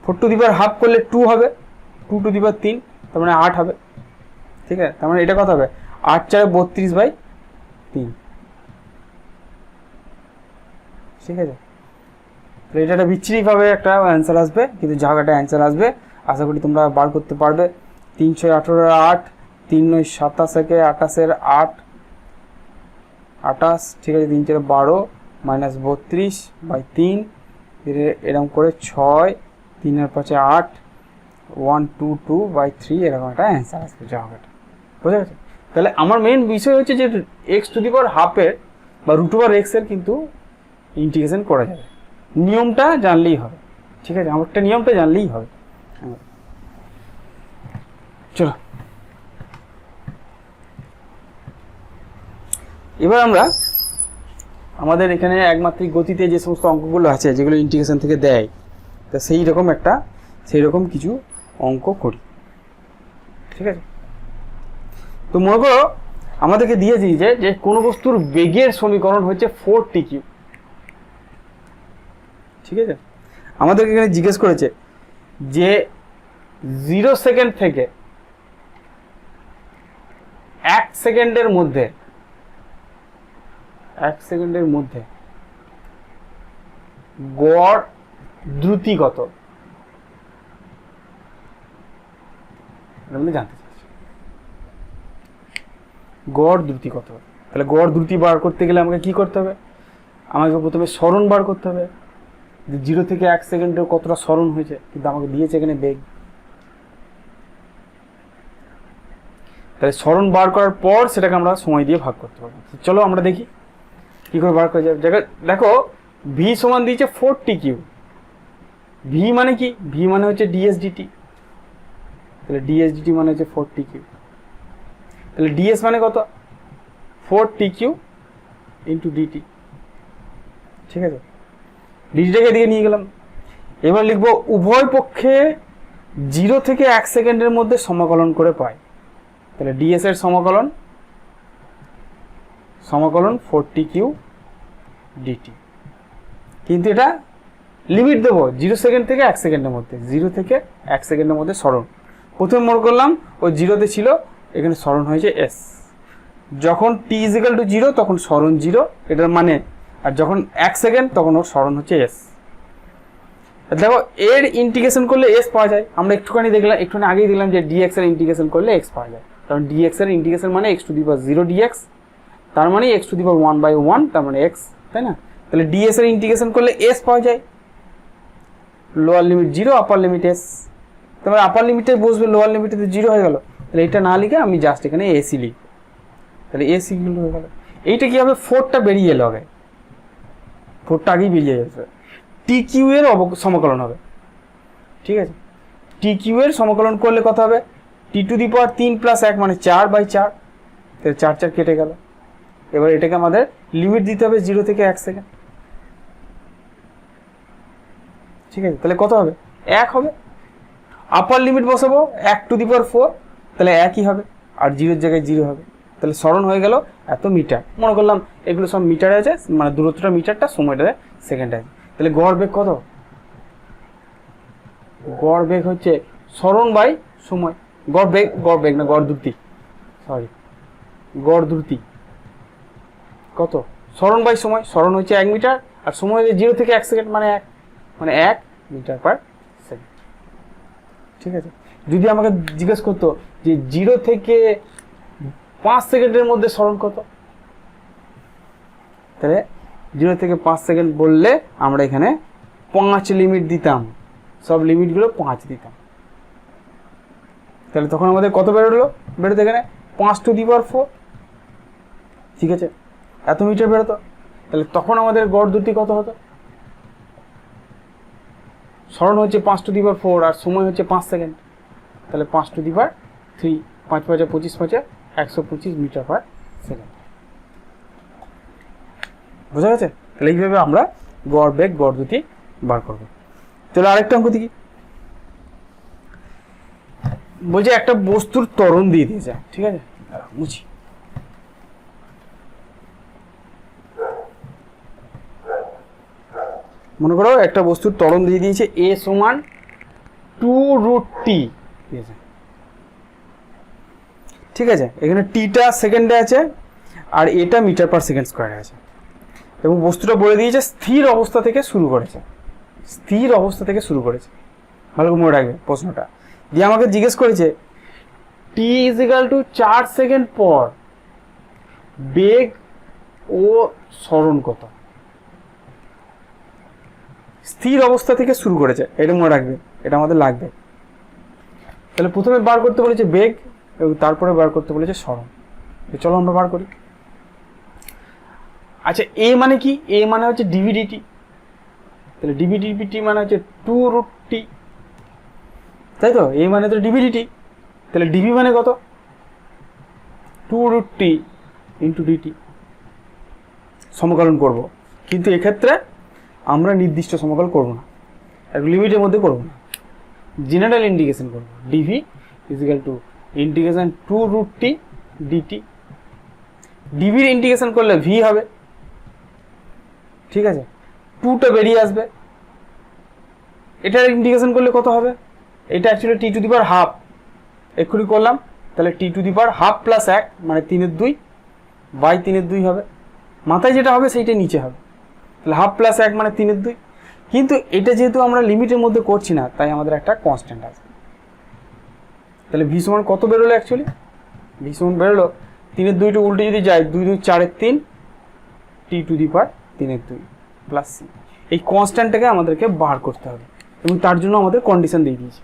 Speaker 1: 4½ করলে 2 হবে, 2⁻³ তার মানে 8 হবে। ঠিক আছে, তার মানে এটা কত হবে 8×4 = 32/3। ঠিক আছে, তো এটা একটা বিচ্ছিরিভাবে একটা অ্যান্সার আসবে, কিন্তু যা একটা অ্যান্সার আসবে আশা করি তোমরা বার করতে পারবে। 3×18 8, 3×9 27, 28 8, 28, ঠিক আছে, 3×4 12 -32/3, এরকম করে 6, 3×5 8, 122/3, এরকম একটা অ্যান্সার আসবে যা হবে। বুঝা গেছে? তাহলে আমার মেন বিষয় হচ্ছে যে x⁻² বা √x এর কিন্তু ইন্টিগ্রেশন করা যাবে, নিয়মটা জানলেই হবে। ঠিক আছে, আমারটা নিয়মটা জানলেই হবে। চলো এবার আমরা আমাদের এখানে একমাত্রিক গতিতে যে সমস্ত অঙ্কগুলো আছে যেগুলো ইন্টিগ্রেশন থেকে দেয়, তা সেই রকম কিছু অঙ্ক করি। ঠিক আছে, তো মনে করো আমাদেরকে দিয়ে দিয়েছে যে কোনো বস্তুর বেগের সমীকরণ হচ্ছে 4t³। ঠিক আছে, আমাদেরকে এখানে জিজ্ঞেস করেছে যে 0 সেকেন্ড থেকে 1 সেকেন্ডের মধ্যে গড় দ্রুতি কত, জানতে চাচ্ছি গড় দ্রুতি কত। তাহলে গড় দ্রুতি বার করতে গেলে আমাকে কি করতে হবে, আমাকে প্রথমে সরণ বার করতে হবে, 0 থেকে 1 সেকেন্ডে কতটা সরণ হয়েছে, কিন্তু আমাকে দিয়েছে এখানে বেগ। তাহলে সরণ বার করার পর সেটাকে আমরা সময় দিয়ে ভাগ করতে পারবো। চলো আমরা দেখি কি করে বার করা যাবে। দেখো v সমান দিয়েছে 4t³। v মানে কি, v মানে হচ্ছে ds/dt। তাহলে ds/dt মানে হচ্ছে 4t³। তাহলে ds মানে কত 4t³ × dt। ঠিক আছে, ডিটাকে দিয়ে নিয়ে গেলাম। এবার লিখবো উভয় পক্ষে 0 থেকে 1 সেকেন্ডের মধ্যে সমাকলন করে পায়। তাহলে ds এর সমাকলন 4t³ dt, কিন্তু এটা লিমিট দেবো 0 সেকেন্ড থেকে 1 সেকেন্ডের মধ্যে, 0 থেকে 1 সেকেন্ডের মধ্যে সরণ। প্রথমে মনে করলাম ও 0-তে ছিল, এখানে সরণ হয়েছে s। যখন t = 0 তখন সরণ 0 এটার মানে, আর যখন 1 সেকেন্ড তখন ওর সরণ হচ্ছে s। দেখো এর ইন্টিগ্রেশন করলে s পাওয়া যায়। আমরা একটুখানি আগেই দেখলাম যে dx এর ইন্টিগ্রেশন করলে x পাওয়া যায়, কারণ dx এর ইন্টিগ্রেশন মানে x⁻0 dx, তার মানে x⁻1/1, তার মানে x, তাই না? তাহলে ds এর ইন্টিগ্রেশন করলে s পাওয়া যায়, লোয়ার লিমিট 0 আপার লিমিট s। তারপরে আপার লিমিটে বসবে, লোয়ার লিমিটে 0 হয়ে গেল। তাহলে এটা না লিখে আমি জাস্ট এখানে ac লিখব। তাহলে ac হয়ে গেল। এইটা কি হবে 4টা বেরিয়ে এলো, আগে 4টা আগেই বেরিয়ে যাবে। tq এর সমাকলন হবে। ঠিক আছে, tq এর সমাকলন করলে কত হবে t⁻³ + 1 মানে 4/4। তাহলে 4 কেটে গেল। এবার এটাকে আমাদের লিমিট দিতে হবে 0 থেকে 1 সেকেন্ড। ঠিক আছে, তাহলে কত হবে 1 হবে। আপার লিমিট বসাবো 1⁴, তাহলে 1ই হবে, আর 0-এর জায়গায় 0 হবে। তাহলে সরণ হয়ে গেল এত মিটার। মনে করলাম এগুলো সব মিটারে আছে, মানে দূরত্বটা মিটারটা, সময়টা সেকেন্ডে আছে। তাহলে গড় বেগ কত, গড় বেগ হচ্ছে সরণ বাই সময়। গড় বেগ না, গড় দ্রুতি, সরি, গড় দ্রুতি কত, সরণ বাই সময়। সরণ হচ্ছে 1 মিটার, আর সময় 0 থেকে 1 সেকেন্ড মানে 1 মিটার/সেকেন্ড। ঠিক আছে, যদি আমাকে জিজ্ঞেস করতো যে 0 থেকে 5 সেকেন্ডের মধ্যে সরণ কত, তাহলে 0 থেকে 5 সেকেন্ড বললে আমরা এখানে 5 লিমিট দিতাম, সব লিমিটগুলো 5 দিতাম। তাহলে তখন আমাদের কত বেরোতো এখানে 5⁴। ঠিক আছে, এত মিটার বেরোতো। তাহলে তখন আমাদের গড় দ্রুতি কত হতো, সরণ হচ্ছে 5⁴ আর সময় হচ্ছে 5 সেকেন্ড। তাহলে 5⁵, 5 × 5 = 25, 125 মিটার/সেকেন্ড। বোঝা গেছে? তাহলে এইভাবে আমরা গড় বেগ, গড় দ্রুতি বার করবো। চলো আরেকটা অঙ্ক দেখি। বলছে একটা বস্তুর ত্বরণ দিয়ে দিয়েছে। ঠিক আছে, মুছি। মনে করো একটা বস্তুর ত্বরণ দিয়ে দিয়েছে a সমান 2√t, ঠিক আছে, এখানে টিটা সেকেন্ডে আছে আর এটা মিটার পার সেকেন্ড স্কোয়ারে আছে, এবং বস্তুটা বলে দিয়েছে স্থির অবস্থা থেকে শুরু করেছে, স্থির অবস্থা থেকে শুরু করেছে, ভালো করে মনে রাখবে প্রশ্নটা। দিয়ে আমাকে জিজ্ঞেস করেছে টি ইজ ইকাল টু 4 সেকেন্ড পর বেগ ও সরণ কত, স্থির অবস্থা থেকে শুরু করেছে, এটা মনে রাখবে, এটা আমাদের লাগবে। তাহলে প্রথমে বার করতে বলেছে বেগ এবং তারপরে বার করতে বলেছে সরণ। চলো আমরা বার করি। আচ্ছা এ মানে কি, এ মানে হচ্ছে ডিভিডিটি, তাহলে ডিভিডিটি মানে হচ্ছে 2√t, তাই তো, এ মানে তো ডিভিডিটি, তাহলে ডিভি মানে কত 2√t ইন্টু ডিটি। সমকলন করব, কিন্তু এক্ষেত্রে আমরা নির্দিষ্ট সমকলন করব না, লিমিটের মধ্যে করব না, জেনারেল ইন্টিগ্রেশন করব। Dv is equal to integration 2√t dt. ডিভির ইন্টিগ্রেশন করলে ভি হবে, ঠিক আছে, 2টা বেরিয়ে আসবে। এটার ইন্টিগ্রেশন করলে কত হবে, এটা actually t to the power half, এক্ষুনি করলাম, তাহলে t to the power half plus 1 মানে 3/2 বাই 3/2 হবে, মাথায় যেটা হবে সেইটাই নিচে হবে, তাহলে হাফ প্লাস 1 মানে 3/2। কিন্তু এটা যেহেতু আমরা লিমিটের মধ্যে করছি না, তাই আমাদের একটা কনস্ট্যান্ট আছে। তাহলে ভি সমান কত বেরোলো, অ্যাকচুয়ালি ভি সমান বেরোলো 3/2 উল্টে যদি যায় 2 2 4 3 t to the power 3/2 plus c. এই কনস্ট্যান্টটাকে আমাদেরকে বার করতে হবে, এবং তার জন্য আমাদের কন্ডিশন দিয়ে দিয়েছে।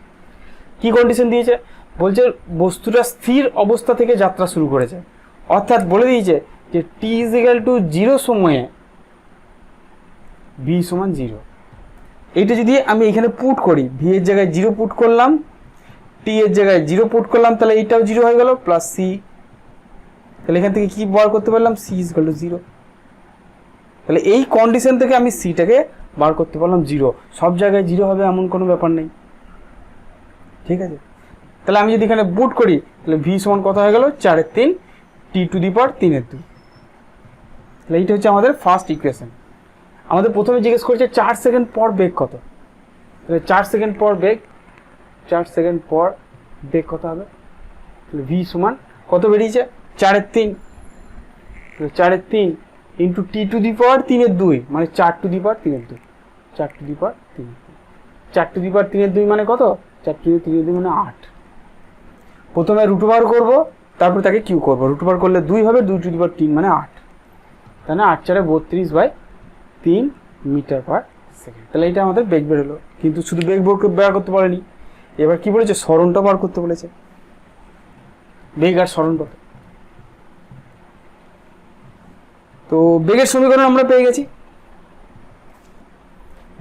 Speaker 1: কি কন্ডিশন দিয়েছে, বলছে বস্তুটা স্থির অবস্থা থেকে যাত্রা শুরু করেছে, অর্থাৎ বলে দিয়েছে যে টি ইজ ইকুয়াল টু 0 সময়ে ভি সমান 0। এইটা যদি আমি এখানে পুট করি, ভি এর জায়গায় 0 পুট করলাম, টি এর জায়গায় 0 পুট করলাম, তাহলে এইটাও 0 হয়ে গেল প্লাস সি। তাহলে এখান থেকে কি বার করতে পারলাম, সি ইজ ইকুয়াল টু 0। তাহলে এই কন্ডিশন থেকে আমি সিটাকে বার করতে পারলাম 0, সব জায়গায় 0 হবে এমন কোনো ব্যাপার নেই, ঠিক আছে। তাহলে আমি যদি এখানে পুট করি, তাহলে ভি সমান কত হয়ে গেল 4/3 টি টু দি পাওয়ার 3/2। তাহলে এইটা হচ্ছে আমাদের ফার্স্ট ইকুয়েশন। আমাদের প্রথমে জিজ্ঞেস করছে 4 সেকেন্ড পর বেগ কত, তাহলে 4 সেকেন্ড পর বেগ, 4 সেকেন্ড পর বেগ কত হবে, তাহলে ভি সমান কত বেরিয়েছে 4/3, 4/3 into t to the power 3/2 মানে 4 to the power 3/2, 4 to the power 3/2, 4 to the power 3/2 মানে কত, 4 টু দি পাওয়ার 3/2 মানে 8। প্রথমে রুট বার করবো, তারপর তাকে কিউ করবো, রুট বার করলে 2 হবে, 2 টু দি পাওয়ার 3 মানে 8, তাহলে 8 4 32/3 মিটার পার সেকেন্ড। তাহলে এটা আমাদের বেগ বেরোলো, কিন্তু শুধু বেগ বার করতে পারেনি, এবার কি বলেছে সরণটা বার করতে বলেছে, বেগ আর সরণ কত। তো বেগের সমীকরণ আমরা পেয়ে গেছি,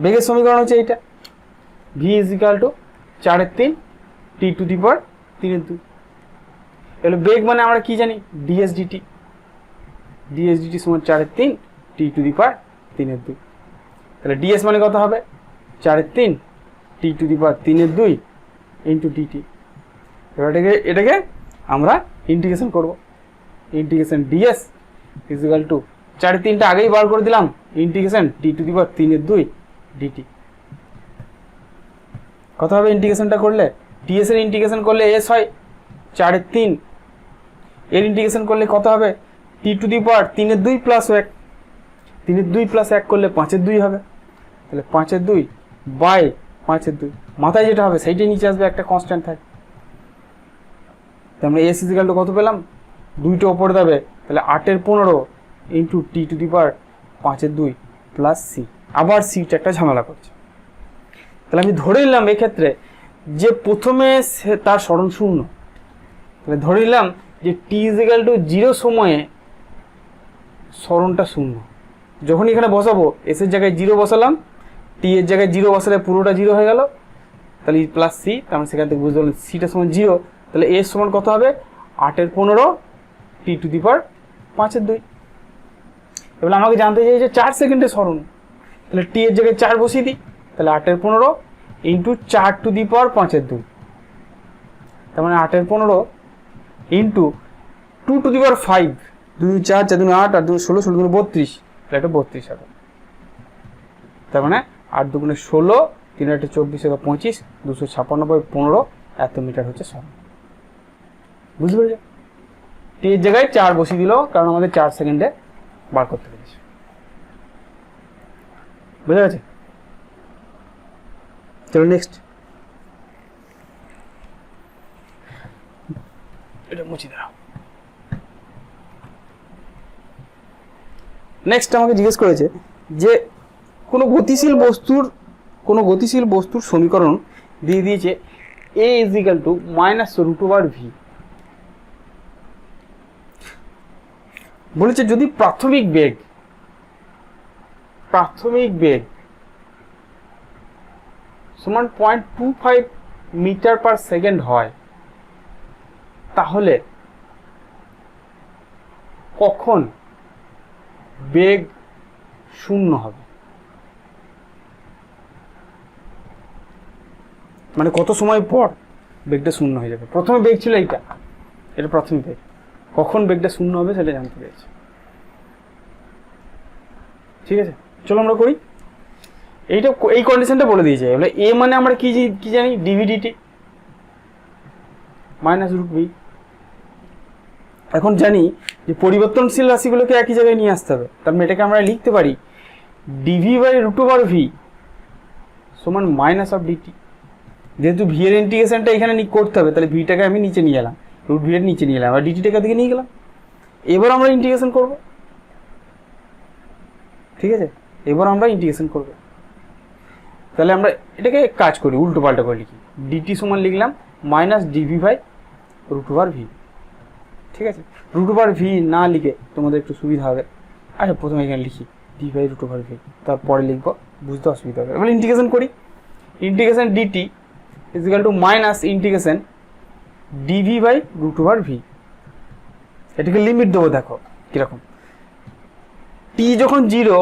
Speaker 1: বেগের সমীকরণ হচ্ছে এইটা, v is equal to 4/3 t to the power 3/2। এগুলো বেগ মানে আমরা কি জানি, ডিএস ডিটি, ডিএস ডিটি সমান 4/3 টি টু দি পাওয়ার 3/2। তাহলে ডিএস মানে কত হবে 4/3 t to the power 3/2 into dt. এবার এটাকে আমরা ইন্টিগ্রেশন করব, integration ds is equal to 4/3টা আগেই বার করে দিলাম, integration t to the power 3/2 dt. কত হবে ইন্টিগ্রেশনটা করলে, ডিএস এর ইন্টিগ্রেশন করলে এস হয় 4/3, এর ইন্টিগ্রেশন করলে কত হবে t to the power 3/2 plus 1, 3/2 plus 1 করলে 5/2 হবে, তাহলে 5/2 বাই 5/2, মাথায় যেটা হবে সেইটাই নিচে আসবে, একটা কনস্ট্যান্ট থাকে। তাহলে আমরা এস ইকুয়াল টু কত পেলাম, 2টা ওপরে যাবে, তাহলে 8/15 into t to the power 5/2 plus c. আবার সিটা একটা ঝামেলা করছে, তাহলে আমি ধরে নিলাম এক্ষেত্রে যে প্রথমে তার সরণ শূন্য, তাহলে ধরে নিলাম যে টি ইজ ইকুয়াল টু 0 সময়ে সরণটা শূন্য। যখন এখানে বসাবো এস এর জায়গায় 0 বসালাম, টি এর জায়গায় 0 বসালে পুরোটা 0 হয়ে গেল, তাহলে প্লাস সি, তার মানে সেখান থেকে বুঝতে পারলাম সিটা সমান 0, তাহলে এস সমান কত হবে 8/15 টি টু দি পাওয়ার 5/2। এবার আমাকে জানতে চাই যে 4 সেকেন্ডে সরণ, তাহলে টি এর জায়গায় 4 বসিয়ে দিই, তাহলে 8/15 ইন্টু 4 টু দি পাওয়ার 5/2, তার মানে 8/15 ইন্টু 2 2^5, 2 4 4 2 8 8 2 16 16 32, তাহলে এটা 32 হবে। তার মানে 8 2 16, 3 8 24 25, 256 15 এত মিটার হচ্ছে সরণ। বুঝতে পেরেছো? টি এর জায়গায় 4 বসিয়ে দিল, কারণ আমাদের 4 সেকেন্ডে বার করতে পেরেছে। বুঝা গেছে? চলো নেক্সট, এটা মুছে দাও। নেক্সট আমাকে জিজ্ঞেস করেছে যে কোনো গতিশীল বস্তুর সমীকরণ দিয়ে দিয়েছে a -√v। বলেছে যদি প্রাথমিক বেগ সমান 0.25 মিটার পার সেকেন্ড হয়, তাহলে কখন বেগ শূন্য হবে? মানে কত সময় পর বেগটা শূন্য হয়ে যাবে। প্রথমে বেগ ছিল এটা প্রাথমিক বেগ, কখন বেগটা শূন্য হবে সেটা জানতে পেরেছি। ঠিক আছে, চলো আমরা করি। এই কন্ডিশনটা বলে দিয়েছে। বলে এ মানে আমরা কি জানি, ডিভিডিটি -√v। এখন জানি যে পরিবর্তনশীল রাশিগুলোকে একই জায়গায় নিয়ে আসতে হবে, তার মানে এটাকে আমরা লিখতে পারি dv/√v সমান -(dt)। যেহেতু ভি এর ইন্টিগ্রেশনটা এখানে করতে হবে, তাহলে ভিটাকে আমি নিচে নিয়ে এলাম, √v এর নিচে নিয়ে এলাম, আর ডিটিটাকে দিকে নিয়ে গেলাম। এবার আমরা ইন্টিগ্রেশন করব। ঠিক আছে, এবার আমরা ইন্টিগ্রেশন করব। তাহলে আমরা এটাকে কাজ করি, উল্টো পাল্টা করে লিখি। ডিটি সমান লিখলাম -dv/√v। ঠিক আছে, √v না লিখে তোমাদের একটু সুবিধা হবে। আচ্ছা, প্রথমে এখানে লিখি dv/√v, তারপরে লিখবো, বুঝতে অসুবিধা হবে। এবার ইন্টিগ্রেশন করি। Integration dt integration dv/√v। এটাকে লিমিট দেবো, দেখো কিরকম। টি যখন 0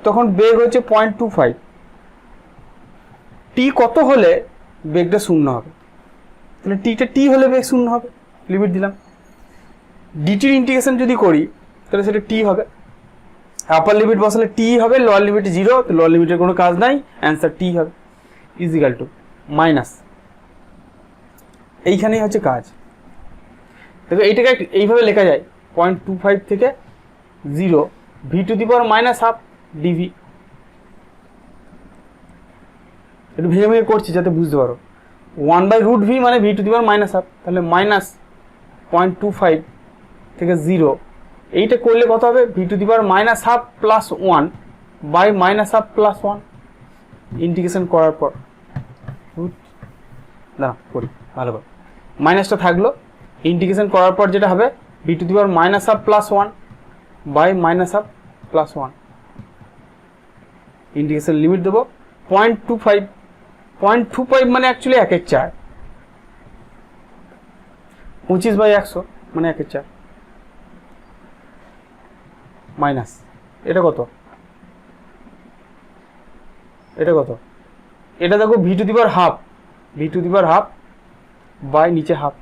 Speaker 1: তখন বেগ হচ্ছে 0.25। টি কত হলে বেগটা শূন্য হবে? তাহলে টি হলে বেগ শূন্য হবে, লিমিট দিলাম। ডিটির ইন্টিগ্রেশন যদি করি তাহলে সেটা টি হবে। আপার লিমিট বসালে টি হবে, লোয়ার লিমিট 0, তো লোয়ার লিমিটের কোনো কাজ নাই, অ্যান্সার টি হবে। ইজিক্যাল টু মাইনাস, এইখানেই হচ্ছে কাজ। দেখো এইটাকে এইভাবে লেখা যায় 0.25 থেকে 0 v⁻⁻½ dv। একটু ভেঙে ভেঙে করছি যাতে বুঝতে পারো। 1/√v মানে v⁻⁻², তাহলে -0.25 থেকে 0, এইটা করলে কত হবে? v⁻⁻½ plus 1 by -1 plus 1। Integration করার পর না করি ভালোভাবে, মাইনাসটা থাকলো। ইন্টিগ্রেশন করার পর যেটা হবে v⁻⁻½ plus 1 by -1 plus 1। Integration limit দেবো 0.25। 0.25 মানে অ্যাকচুয়ালি 1/4, 25/100 মানে 1/4 মাইনাস এটা কত? এটা দেখো v⁻½ বাই নিচে হাফ,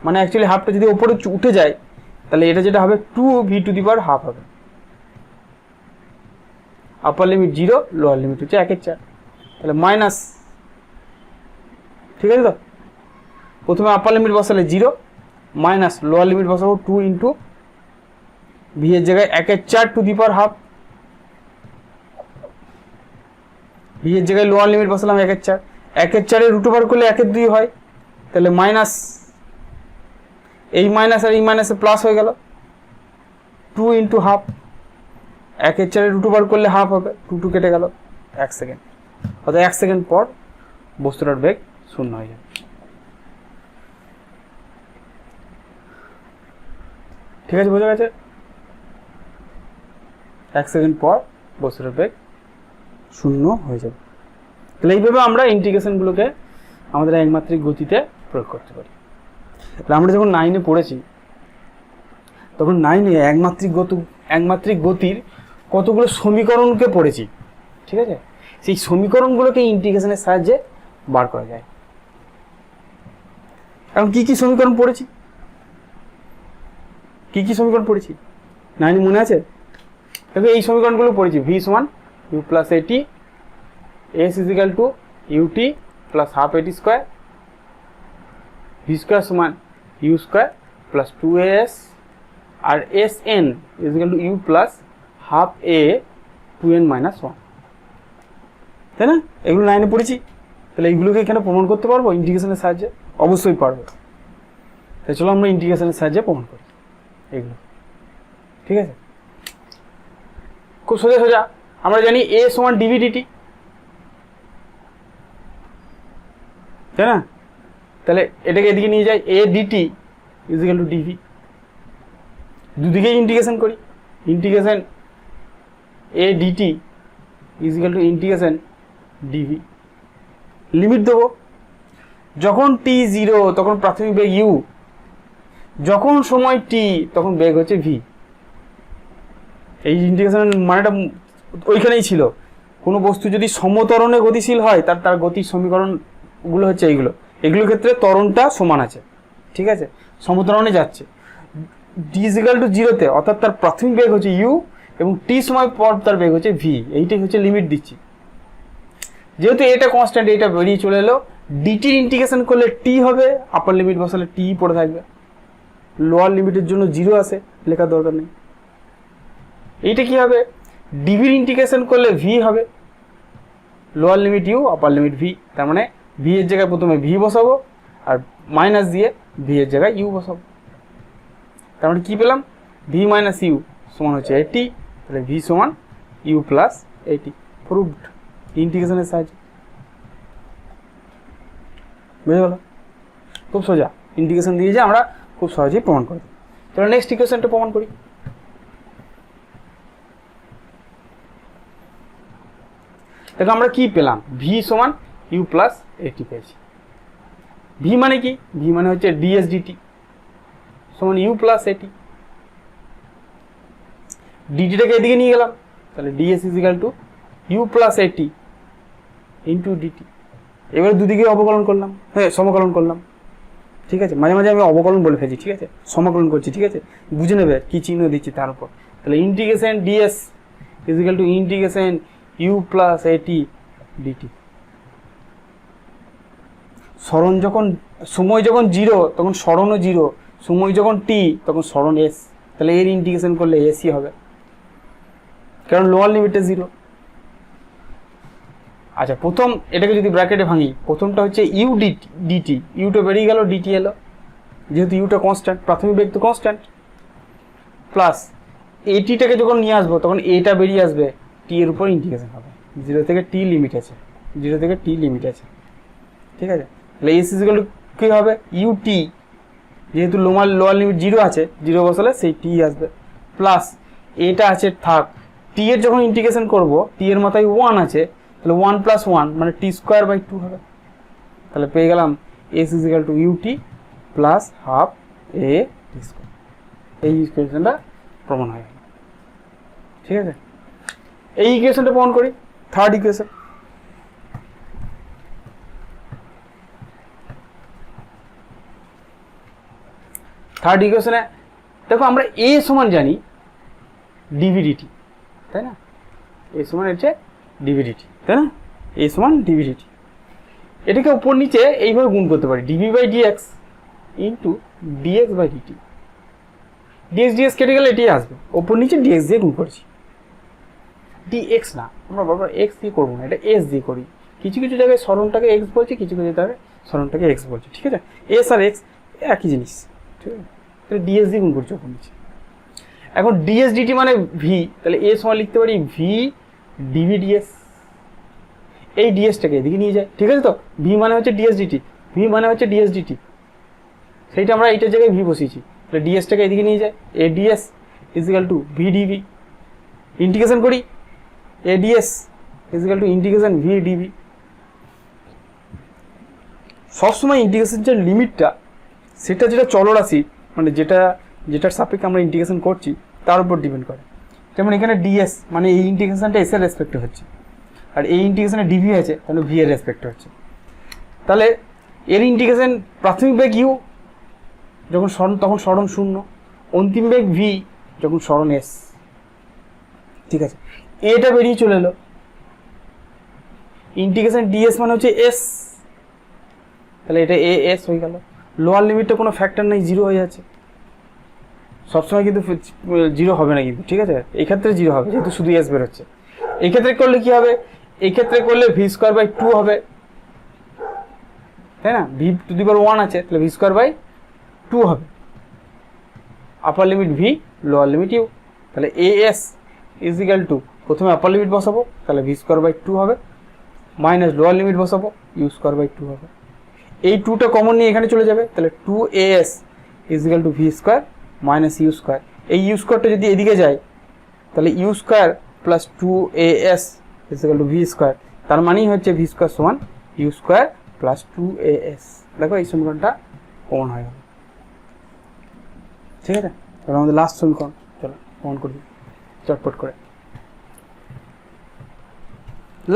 Speaker 1: মানে অ্যাকচুয়ালি হাফটা যদি উপরে উঠে যায় তাহলে এটা যেটা হবে 2v⁻½ হবে। আপার লিমিট 0, লোয়ার লিমিট হচ্ছে 1/4, তাহলে মাইনাস। ঠিক আছে, তো প্রথমে আপার লিমিট বসালে 0 মাইনাস, লোয়ার লিমিট বসাবো 2 ইন্টু ভি এর জায়গায় 1/4 ভি এর জায়গায় লোয়ার লিমিট বসালাম 1/4, 1/4 এর √ওভার করলে 1/2 হয়, তাহলে মাইনাস, এই মাইনাস আর এই মাইনাসে প্লাস হয়ে গেল, 2 ইন্টু হাফ। 1/4 এর √ওভার করলে হাফ হবে, 2 কেটে গেল, 1 সেকেন্ড। অর্থাৎ 1 সেকেন্ড পর বস্তুটার বেগ শূন্য হয়ে যাবে। ঠিক আছে, বোঝা গেছে? 1 সেকেন্ড পর বস্তুটার বেগ শূন্য হয়ে যাবে। তাহলে এইভাবে আমরা ইন্টিগ্রেশনগুলোকে আমাদের একমাত্রিক গতিতে প্রয়োগ করতে পারি। তাহলে আমরা যখন 9-এ পড়েছি তখন 9-এ একমাত্রিক গতির কতগুলো সমীকরণকে পড়েছি। ঠিক আছে, সেই সমীকরণগুলোকে ইন্টিগ্রেশনের সাহায্যে বার করা যায়। এখন কি কি সমীকরণ পড়েছি? কী সমীকরণ পড়েছি? নাইনি মনে আছে? দেখো এই সমীকরণগুলো পড়েছি। ভি সমান u plus at, s is equal to UT plus half at square, v square সমান ইউ স্কোয়ার প্লাস 2as, আর s n equal to u plus half a 2n minus 1, তাই না? এগুলো নাইনে পড়েছি। তাহলে এইগুলোকে এখানে প্রমাণ করতে পারবো ইন্টিগ্রেশনের সাহায্যে? অবশ্যই পারবো। তাই চলো আমরা ইন্টিগ্রেশনের সাহায্যে প্রমাণ করি এগুলো, ঠিক আছে? খুব সোজা সোজা আমরা জানি এ সমান ডিভি ডিটি, তাই না? তাহলে এটাকে এদিকে নিয়ে যাই, a dt is equal to dv, দুদিকেই ইন্টিগ্রেশন করি। Integration a dt is equal to integration dv. Limit দেবো, যখন টি 0 তখন প্রাথমিক বেগ ইউ, যখন সময় টি তখন বেগ হচ্ছে ভি। এই ইন্টিগ্রেশনের মানেটা ওইখানেই ছিল। কোনো বস্তু যদি সমতরণে গতিশীল হয় তার গতির সমীকরণগুলো হচ্ছে এইগুলো। এগুলোর ক্ষেত্রে ত্বরণটা সমান আছে, ঠিক আছে? সমতরণে যাচ্ছে ডি ইজিক্যাল টু 0-তে, অর্থাৎ তার প্রাথমিক বেগ হচ্ছে ইউ এবং টি সময় পর তার বেগ হচ্ছে ভি। এইটাই হচ্ছে লিমিট দিচ্ছি। যেহেতু এটা কনস্ট্যান্ট, এটা বেরিয়ে চলে এলো। ডিটির ইন্টিগ্রেশন করলে টি হবে, আপার লিমিট বসালে টি পড়ে থাকবে। লোয়ার লিমিটের জন্য 0 আসে, লেখার দরকার নেই। এইটা কি হবে? ডিভির ইন্টিগ্রেশন করলে ভি হবে, lower limit u, upper limit v. তার মানে ভি এর জায়গায় প্রথমে ভি বসাবো আর মাইনাস দিয়ে ভি এর জায়গায় ইউ বসাবো। তার মানে কি পেলাম? ভি মাইনাস ইউ সমান হচ্ছে 80, তাহলে ভি সমান ইউ প্লাস 80। প্রুভড ইন্টিগ্রেশনের সাহায্যে। বুঝে গেল? খুব সোজা, ইন্টিগ্রেশন দিয়ে যে আমরা খুব সহজেই প্রমাণ করে দিই। তাহলে নেক্সট ইকুয়েশনটা প্রমাণ করি। দেখো আমরা কি পেলাম? ভি সমান ইউ প্লাস 80 পেয়েছি। ভি মানে কি? ভি মানে হচ্ছে ডিএস ডিটি সমান ইউ প্লাস 80। ডিটিটাকে এদিকে নিয়ে গেলাম, তাহলে ds is equal to u plus 80 into dt. এবারে দুদিকে অবকলন করলাম, হ্যাঁ সমাকলন করলাম, ঠিক আছে? মাঝে মাঝে আমি অবকলন বলে ফেলছি, ঠিক আছে? সমাকলন করছি, ঠিক আছে? বুঝে নেবে কি চিহ্ন দিচ্ছি তার উপর। তাহলে integration ds is equal to integration u plus 80 dt. সরণ যখন সময় যখন 0 তখন সরণও 0, সময় যখন টি তখন সরণ এস। তাহলে এর ইন্টিগ্রেশন করলে এসই হবে, কারণ লোয়ার লিমিটে 0। আচ্ছা, প্রথম এটাকে যদি ব্র্যাকেটে ভাঙি, প্রথমটা হচ্ছে ইউ ডিটি, ইউটা বেরিয়ে গেল, ডিটি এলো, যেহেতু ইউটা কনস্ট্যান্ট, প্রাথমিক বেগ তো কনস্ট্যান্ট, প্লাস এটিটাকে যখন নিয়ে আসবো তখন এটা বেরিয়ে আসবে, টি এর উপর ইন্টিগ্রেশন হবে। 0 থেকে টি লিমিট আছে, 0 থেকে টি লিমিট আছে, ঠিক আছে? তাহলে এস ইজিক্যাল টু কী হবে? ইউটি, যেহেতু লোয়ার লিমিট 0 আছে, 0 বসালে সেই টি আসবে, প্লাস এটা আছে থাক। টি এর যখন ইন্টিগ্রেশন করব, টি এর মাথায় 1 আছে, তাহলে 1 প্লাস 1 মানে টি স্কোয়ার বাই 2 হবে। তাহলে পেয়ে গেলাম s is equal to UT plus half a t square. এই ইকুয়েশনটা প্রমাণ হয়ে গেল, ঠিক আছে? এই ইকুয়েশনটা প্রমাণ করি। থার্ড ইকুয়েশন, থার্ড ইকুয়েশনে দেখো আমরা এ সমান জানি ডিভিডিটি, তাই না? এ সমান হচ্ছে ডিভিডিটি, তাই না? এ সমান ডিভিডিটি। এটাকে উপর নিচে এইভাবে গুণ করতে পারি, dv by dx into dx by dt. Dx dx কেটে গেলে এটি আসবে, ওপর নিচে ডিএক্স দিয়ে গুণ করেছি। ডিএক্স না, আমরা বারবার এক্স দিয়ে করবো না, এটা এস দিয়ে করি। কিছু কিছু জায়গায় সরণটাকে এক্স বলছি, কিছু কিছু জায়গায় সরণটাকে এক্স বলছি, ঠিক আছে? এস আর এক্স একই জিনিস, ঠিক আছে? তাহলে ডিএস দিয়ে গুণ করছি ওপর নিচে। এখন ডিএস ডিটি মানে ভি, তাহলে এ সময় লিখতে পারি ভি ডিভি ডিএস। এই ডিএসটাকে এদিকে নিয়ে যায়, ঠিক আছে? তো ভি মানে হচ্ছে ডিএস ডিটি, ভি মানে হচ্ছে ডিএস ডিটি, সেইটা আমরা এইটার জায়গায় ভি বসিয়েছি। তাহলে ডিএসটাকে এদিকে নিয়ে যায়, a ds is equal to v dv. Integration করি, a ds is equal to integration v dv. সবসময় ইন্টিগ্রেশন যে লিমিটটা, সেটা যেটা চলরাশি, মানে যেটার সাপেক্ষে আমরা ইন্টিগ্রেশন করছি তার উপর ডিপেন্ড করে। যেমন এখানে ডিএস মানে এই ইন্টিগ্রেশনটা এস এর রেসপেক্টে হচ্ছে, আর এই ইন্টিগ্রেশনে ডিভি আছে, তাহলে ভি এর রেসপেক্টে হচ্ছে। তাহলে এর ইন্টিগ্রেশন প্রাথমিক বেগ ইউ, যখন সরণ তখন সরণ 0, অন্তিম বেগ ভি যখন সরণ এস, ঠিক আছে, এটা বেরিয়ে চলে এলো, ইন্টিগ্রেশন ডিএস মানে হচ্ছে এস, তাহলে এটা এ এস হয়ে গেল। লোয়ার লিমিটটা কোনো ফ্যাক্টর নেই, জিরো হয়ে যাচ্ছে, সবসময় কিন্তু জিরো হবে না কিন্তু, ঠিক আছে, এই ক্ষেত্রে জিরো হবে যেহেতু শুধু এস বেরোচ্ছে। এই ক্ষেত্রে করলে কি হবে, এই ক্ষেত্রে করলে ভি স্কোয়ার বাই 2 হবে, তাই না, ভি টু দি পাওয়ার 1 আছে, তাহলে ভি স্কোয়ার বাই 2 হবে, upper limit v, lower limit u, তাহলে a s is equal to, প্রথমে আপার লিমিট বসাবো, তাহলে ভি স্কোয়ার বাই 2 হবে, মাইনাস লোয়ার লিমিট বসাবো, ইউ স্কোয়ার বাই 2 হবে। এই 2টা কমন নিয়ে এখানে চলে যাবে, তাহলে 2as is equal to v square minus u square. এই ইউ স্কোয়ারটা যদি এদিকে যায় তাহলে u square plus 2as is equal to v square, তার মানেই হচ্ছে ভি স্কোয়ার সমান ইউ স্কোয়ার প্লাস 2as। দেখো এই সমীকরণটা কমন হয়ে গেল, ঠিক আছে। তাহলে আমাদের লাস্ট সমীকরণ, চলো কমন করি চটপট করে।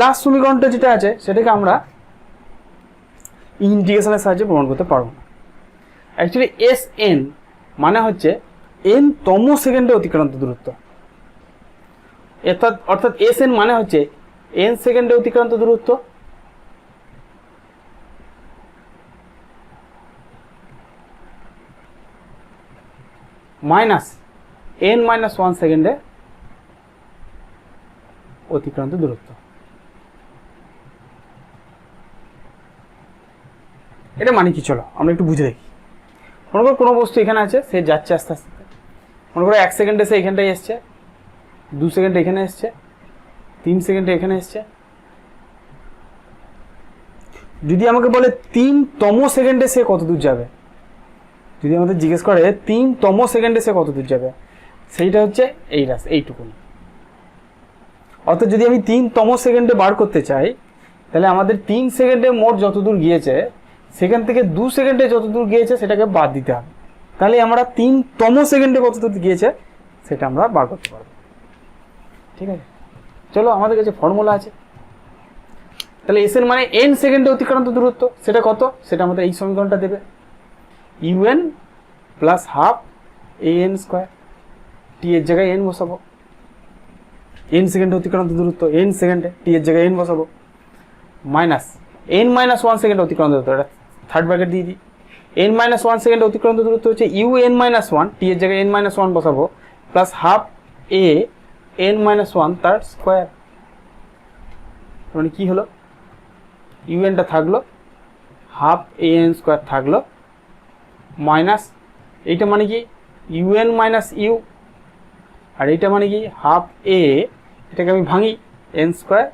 Speaker 1: লাস্ট সমীকরণটা যেটা আছে সেটাকে আমরা ইন্টিগ্রেশনের সাহায্যে প্রমাণ করতে পারবো না। অ্যাকচুয়ালি এস এন মানে হচ্ছে এন তম সেকেন্ডে অতিক্রান্ত দূরত্ব, অর্থাৎ এস এন মানে হচ্ছে এন সেকেন্ডে অতিক্রান্ত দূরত্ব মাইনাস এন মাইনাস 1 সেকেন্ডে অতিক্রান্ত দূরত্ব। এটা মানে কি, চলো আমরা একটু বুঝে দেখি। মনে করো কোনো বস্তু এখানে আছে, সে যাচ্ছে আস্তে আস্তে, মনে করো 1 সেকেন্ডে সে এখানটায় এসছে, 2 সেকেন্ডে এখানে এসছে, 3 সেকেন্ডে এখানে এসছে। যদি আমাকে বলে 3তম সেকেন্ডে সে কত দূর যাবে, যদি আমাদের জিজ্ঞেস করে 3তম সেকেন্ডে সে কত দূর যাবে, সেইটা হচ্ছে এই রাস্তা, এইটুকুন। অর্থাৎ যদি আমি 3তম সেকেন্ডে বার করতে চাই, তাহলে আমাদের 3 সেকেন্ডে মোট যত দূর গিয়েছে সেখান থেকে 2 সেকেন্ডে যত দূর গিয়েছে সেটাকে বাদ দিতে হবে, তাহলে আমরা 3তম সেকেন্ডে কত দূর গিয়েছে সেটা আমরা বার করতে পারবো, ঠিক আছে। চলো আমাদের কাছে ফর্মুলা আছে, তাহলে এস এন মানে এন সেকেন্ডে অতিক্রান্ত দূরত্ব, সেটা কত, সেটা আমাদের এই সমীকরণটা দেবে, u n plus half a n square, t এর জায়গায় এন বসাবো, এন সেকেন্ডে অতিক্রান্ত দূরত্ব এন সেকেন্ডে, টি এর জায়গায় এন বসাবো, মাইনাস এন মাইনাস 1 সেকেন্ডে অতিক্রান্ত দূরত্ব, এটা থার্ড ব্র্যাকেট দিয়ে দিই, এন মাইনাস 1 সেকেন্ডে অতিক্রান্ত দূরত্ব হচ্ছে ইউ এন মাইনাস 1, টি এর জায়গায় এন মাইনাস 1 বসাবো, plus half a N minus 1 তার স্কোয়ার। মানে কি হলো, ইউএনটা থাকলো, হাফ এ এন স্কোয়ার থাকলো, মাইনাস এইটা মানে কি ইউএন মাইনাস ইউ, আর এইটা মানে কি হাফ এ, এটাকে আমি ভাঙি, n square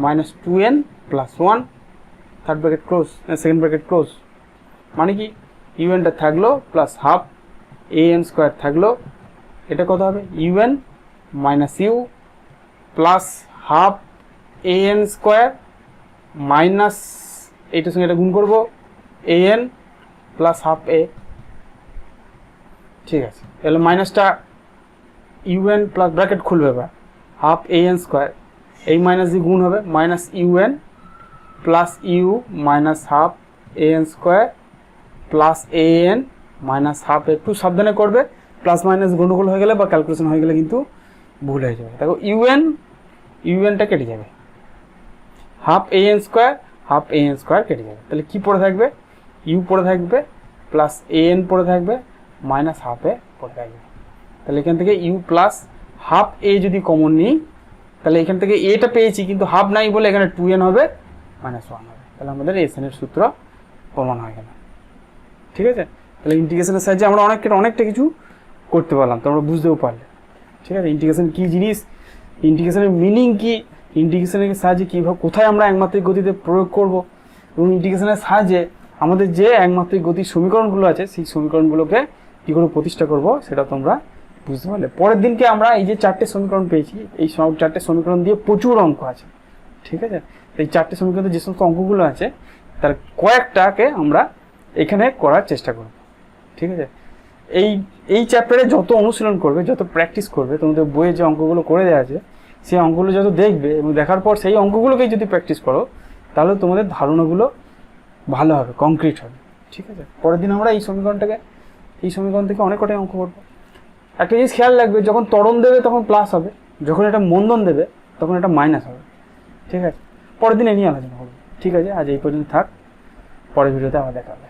Speaker 1: minus 2n plus 1, third bracket close, second bracket close, মানে কি ইউএনটা থাকলো plus half a n square থাকলো, এটা কত হবে un minus u plus half a n square minus এইটার সঙ্গে এটা গুণ করবো a n plus half a, ঠিক আছে। তাহলে মাইনাসটা ইউএন প্লাস ব্র্যাকেট খুলবে, এবার হাফ এ এন স্কোয়ার, এই মাইনাস দিয়ে গুণ হবে, minus un plus you minus half a n square plus A N minus half, একটু সাবধানে করবে, প্লাস মাইনাস গন্ডগোল হয়ে গেলে বা ক্যালকুলেশন হয়ে গেলে কিন্তু ভুল হয়ে যাবে। দেখো ইউএনটা কেটে যাবে, হাফ এ এন স্কোয়ার কেটে যাবে, তাহলে কি পড়ে থাকবে, ইউ পড়ে থাকবে প্লাস এ এন পড়ে থাকবে মাইনাস হাফ এ পড়ে থাকবে। তাহলে এখান থেকে ইউ প্লাস হাফ এ যদি কমন নিই, তাহলে এখান থেকে এটা পেয়েছি কিন্তু হাফ নাই বলে এখানে 2n হবে মাইনাস 1 হবে, তাহলে আমাদের এস এন এর সূত্র প্রমাণ হয়ে গেল, ঠিক আছে। তাহলে ইন্টিগ্রেশনের সাহায্যে আমরা অনেকটা কিছু করতে পারলাম, তোমরা বুঝতেও পারলে, ঠিক আছে। ইন্টিগ্রেশন কী জিনিস, ইন্টিগ্রেশনের মিনিং কী, ইন্টিগ্রেশনের সাহায্যে কীভাবে কোথায় আমরা একমাত্রিক গতিতে প্রয়োগ করব, এবং ইন্টিগ্রেশনের সাহায্যে আমাদের যে একমাত্রিক গতির সমীকরণগুলো আছে সেই সমীকরণগুলোকে কী করে প্রতিষ্ঠা করব সেটা তোমরা বুঝতে পারলে। পরের দিনকে আমরা এই যে 4টে সমীকরণ পেয়েছি, এই 4টে সমীকরণ দিয়ে প্রচুর অঙ্ক আছে, ঠিক আছে। এই 4টে সমীকরণে যে সমস্ত অঙ্কগুলো আছে তার কয়েকটাকে আমরা এখানে করার চেষ্টা করব, ঠিক আছে। এই চ্যাপ্টারে যত অনুশীলন করবে, যত প্র্যাকটিস করবে, তোমাদের বইয়ে যে অঙ্কগুলো করে দেওয়া আছে সেই অঙ্কগুলো যত দেখবে এবং দেখার পর সেই অঙ্কগুলোকেই যদি প্র্যাকটিস করো তাহলে তোমাদের ধারণাগুলো ভালো হবে, কংক্রিট হবে, ঠিক আছে। পরের দিন আমরা এই সমীকরণ থেকে অনেক কটাই অঙ্ক করবো। একটা জিনিস খেয়াল রাখবে, যখন ত্বরণ দেবে তখন প্লাস হবে, যখন এটা মন্দন দেবে তখন এটা মাইনাস হবে। ঠিক আছে, পরের দিন এ নিয়ে আলোচনা করবো। ঠিক আছে, আজ এই পর্যন্ত থাক, পরের ভিডিওতে আবার দেখা হবে।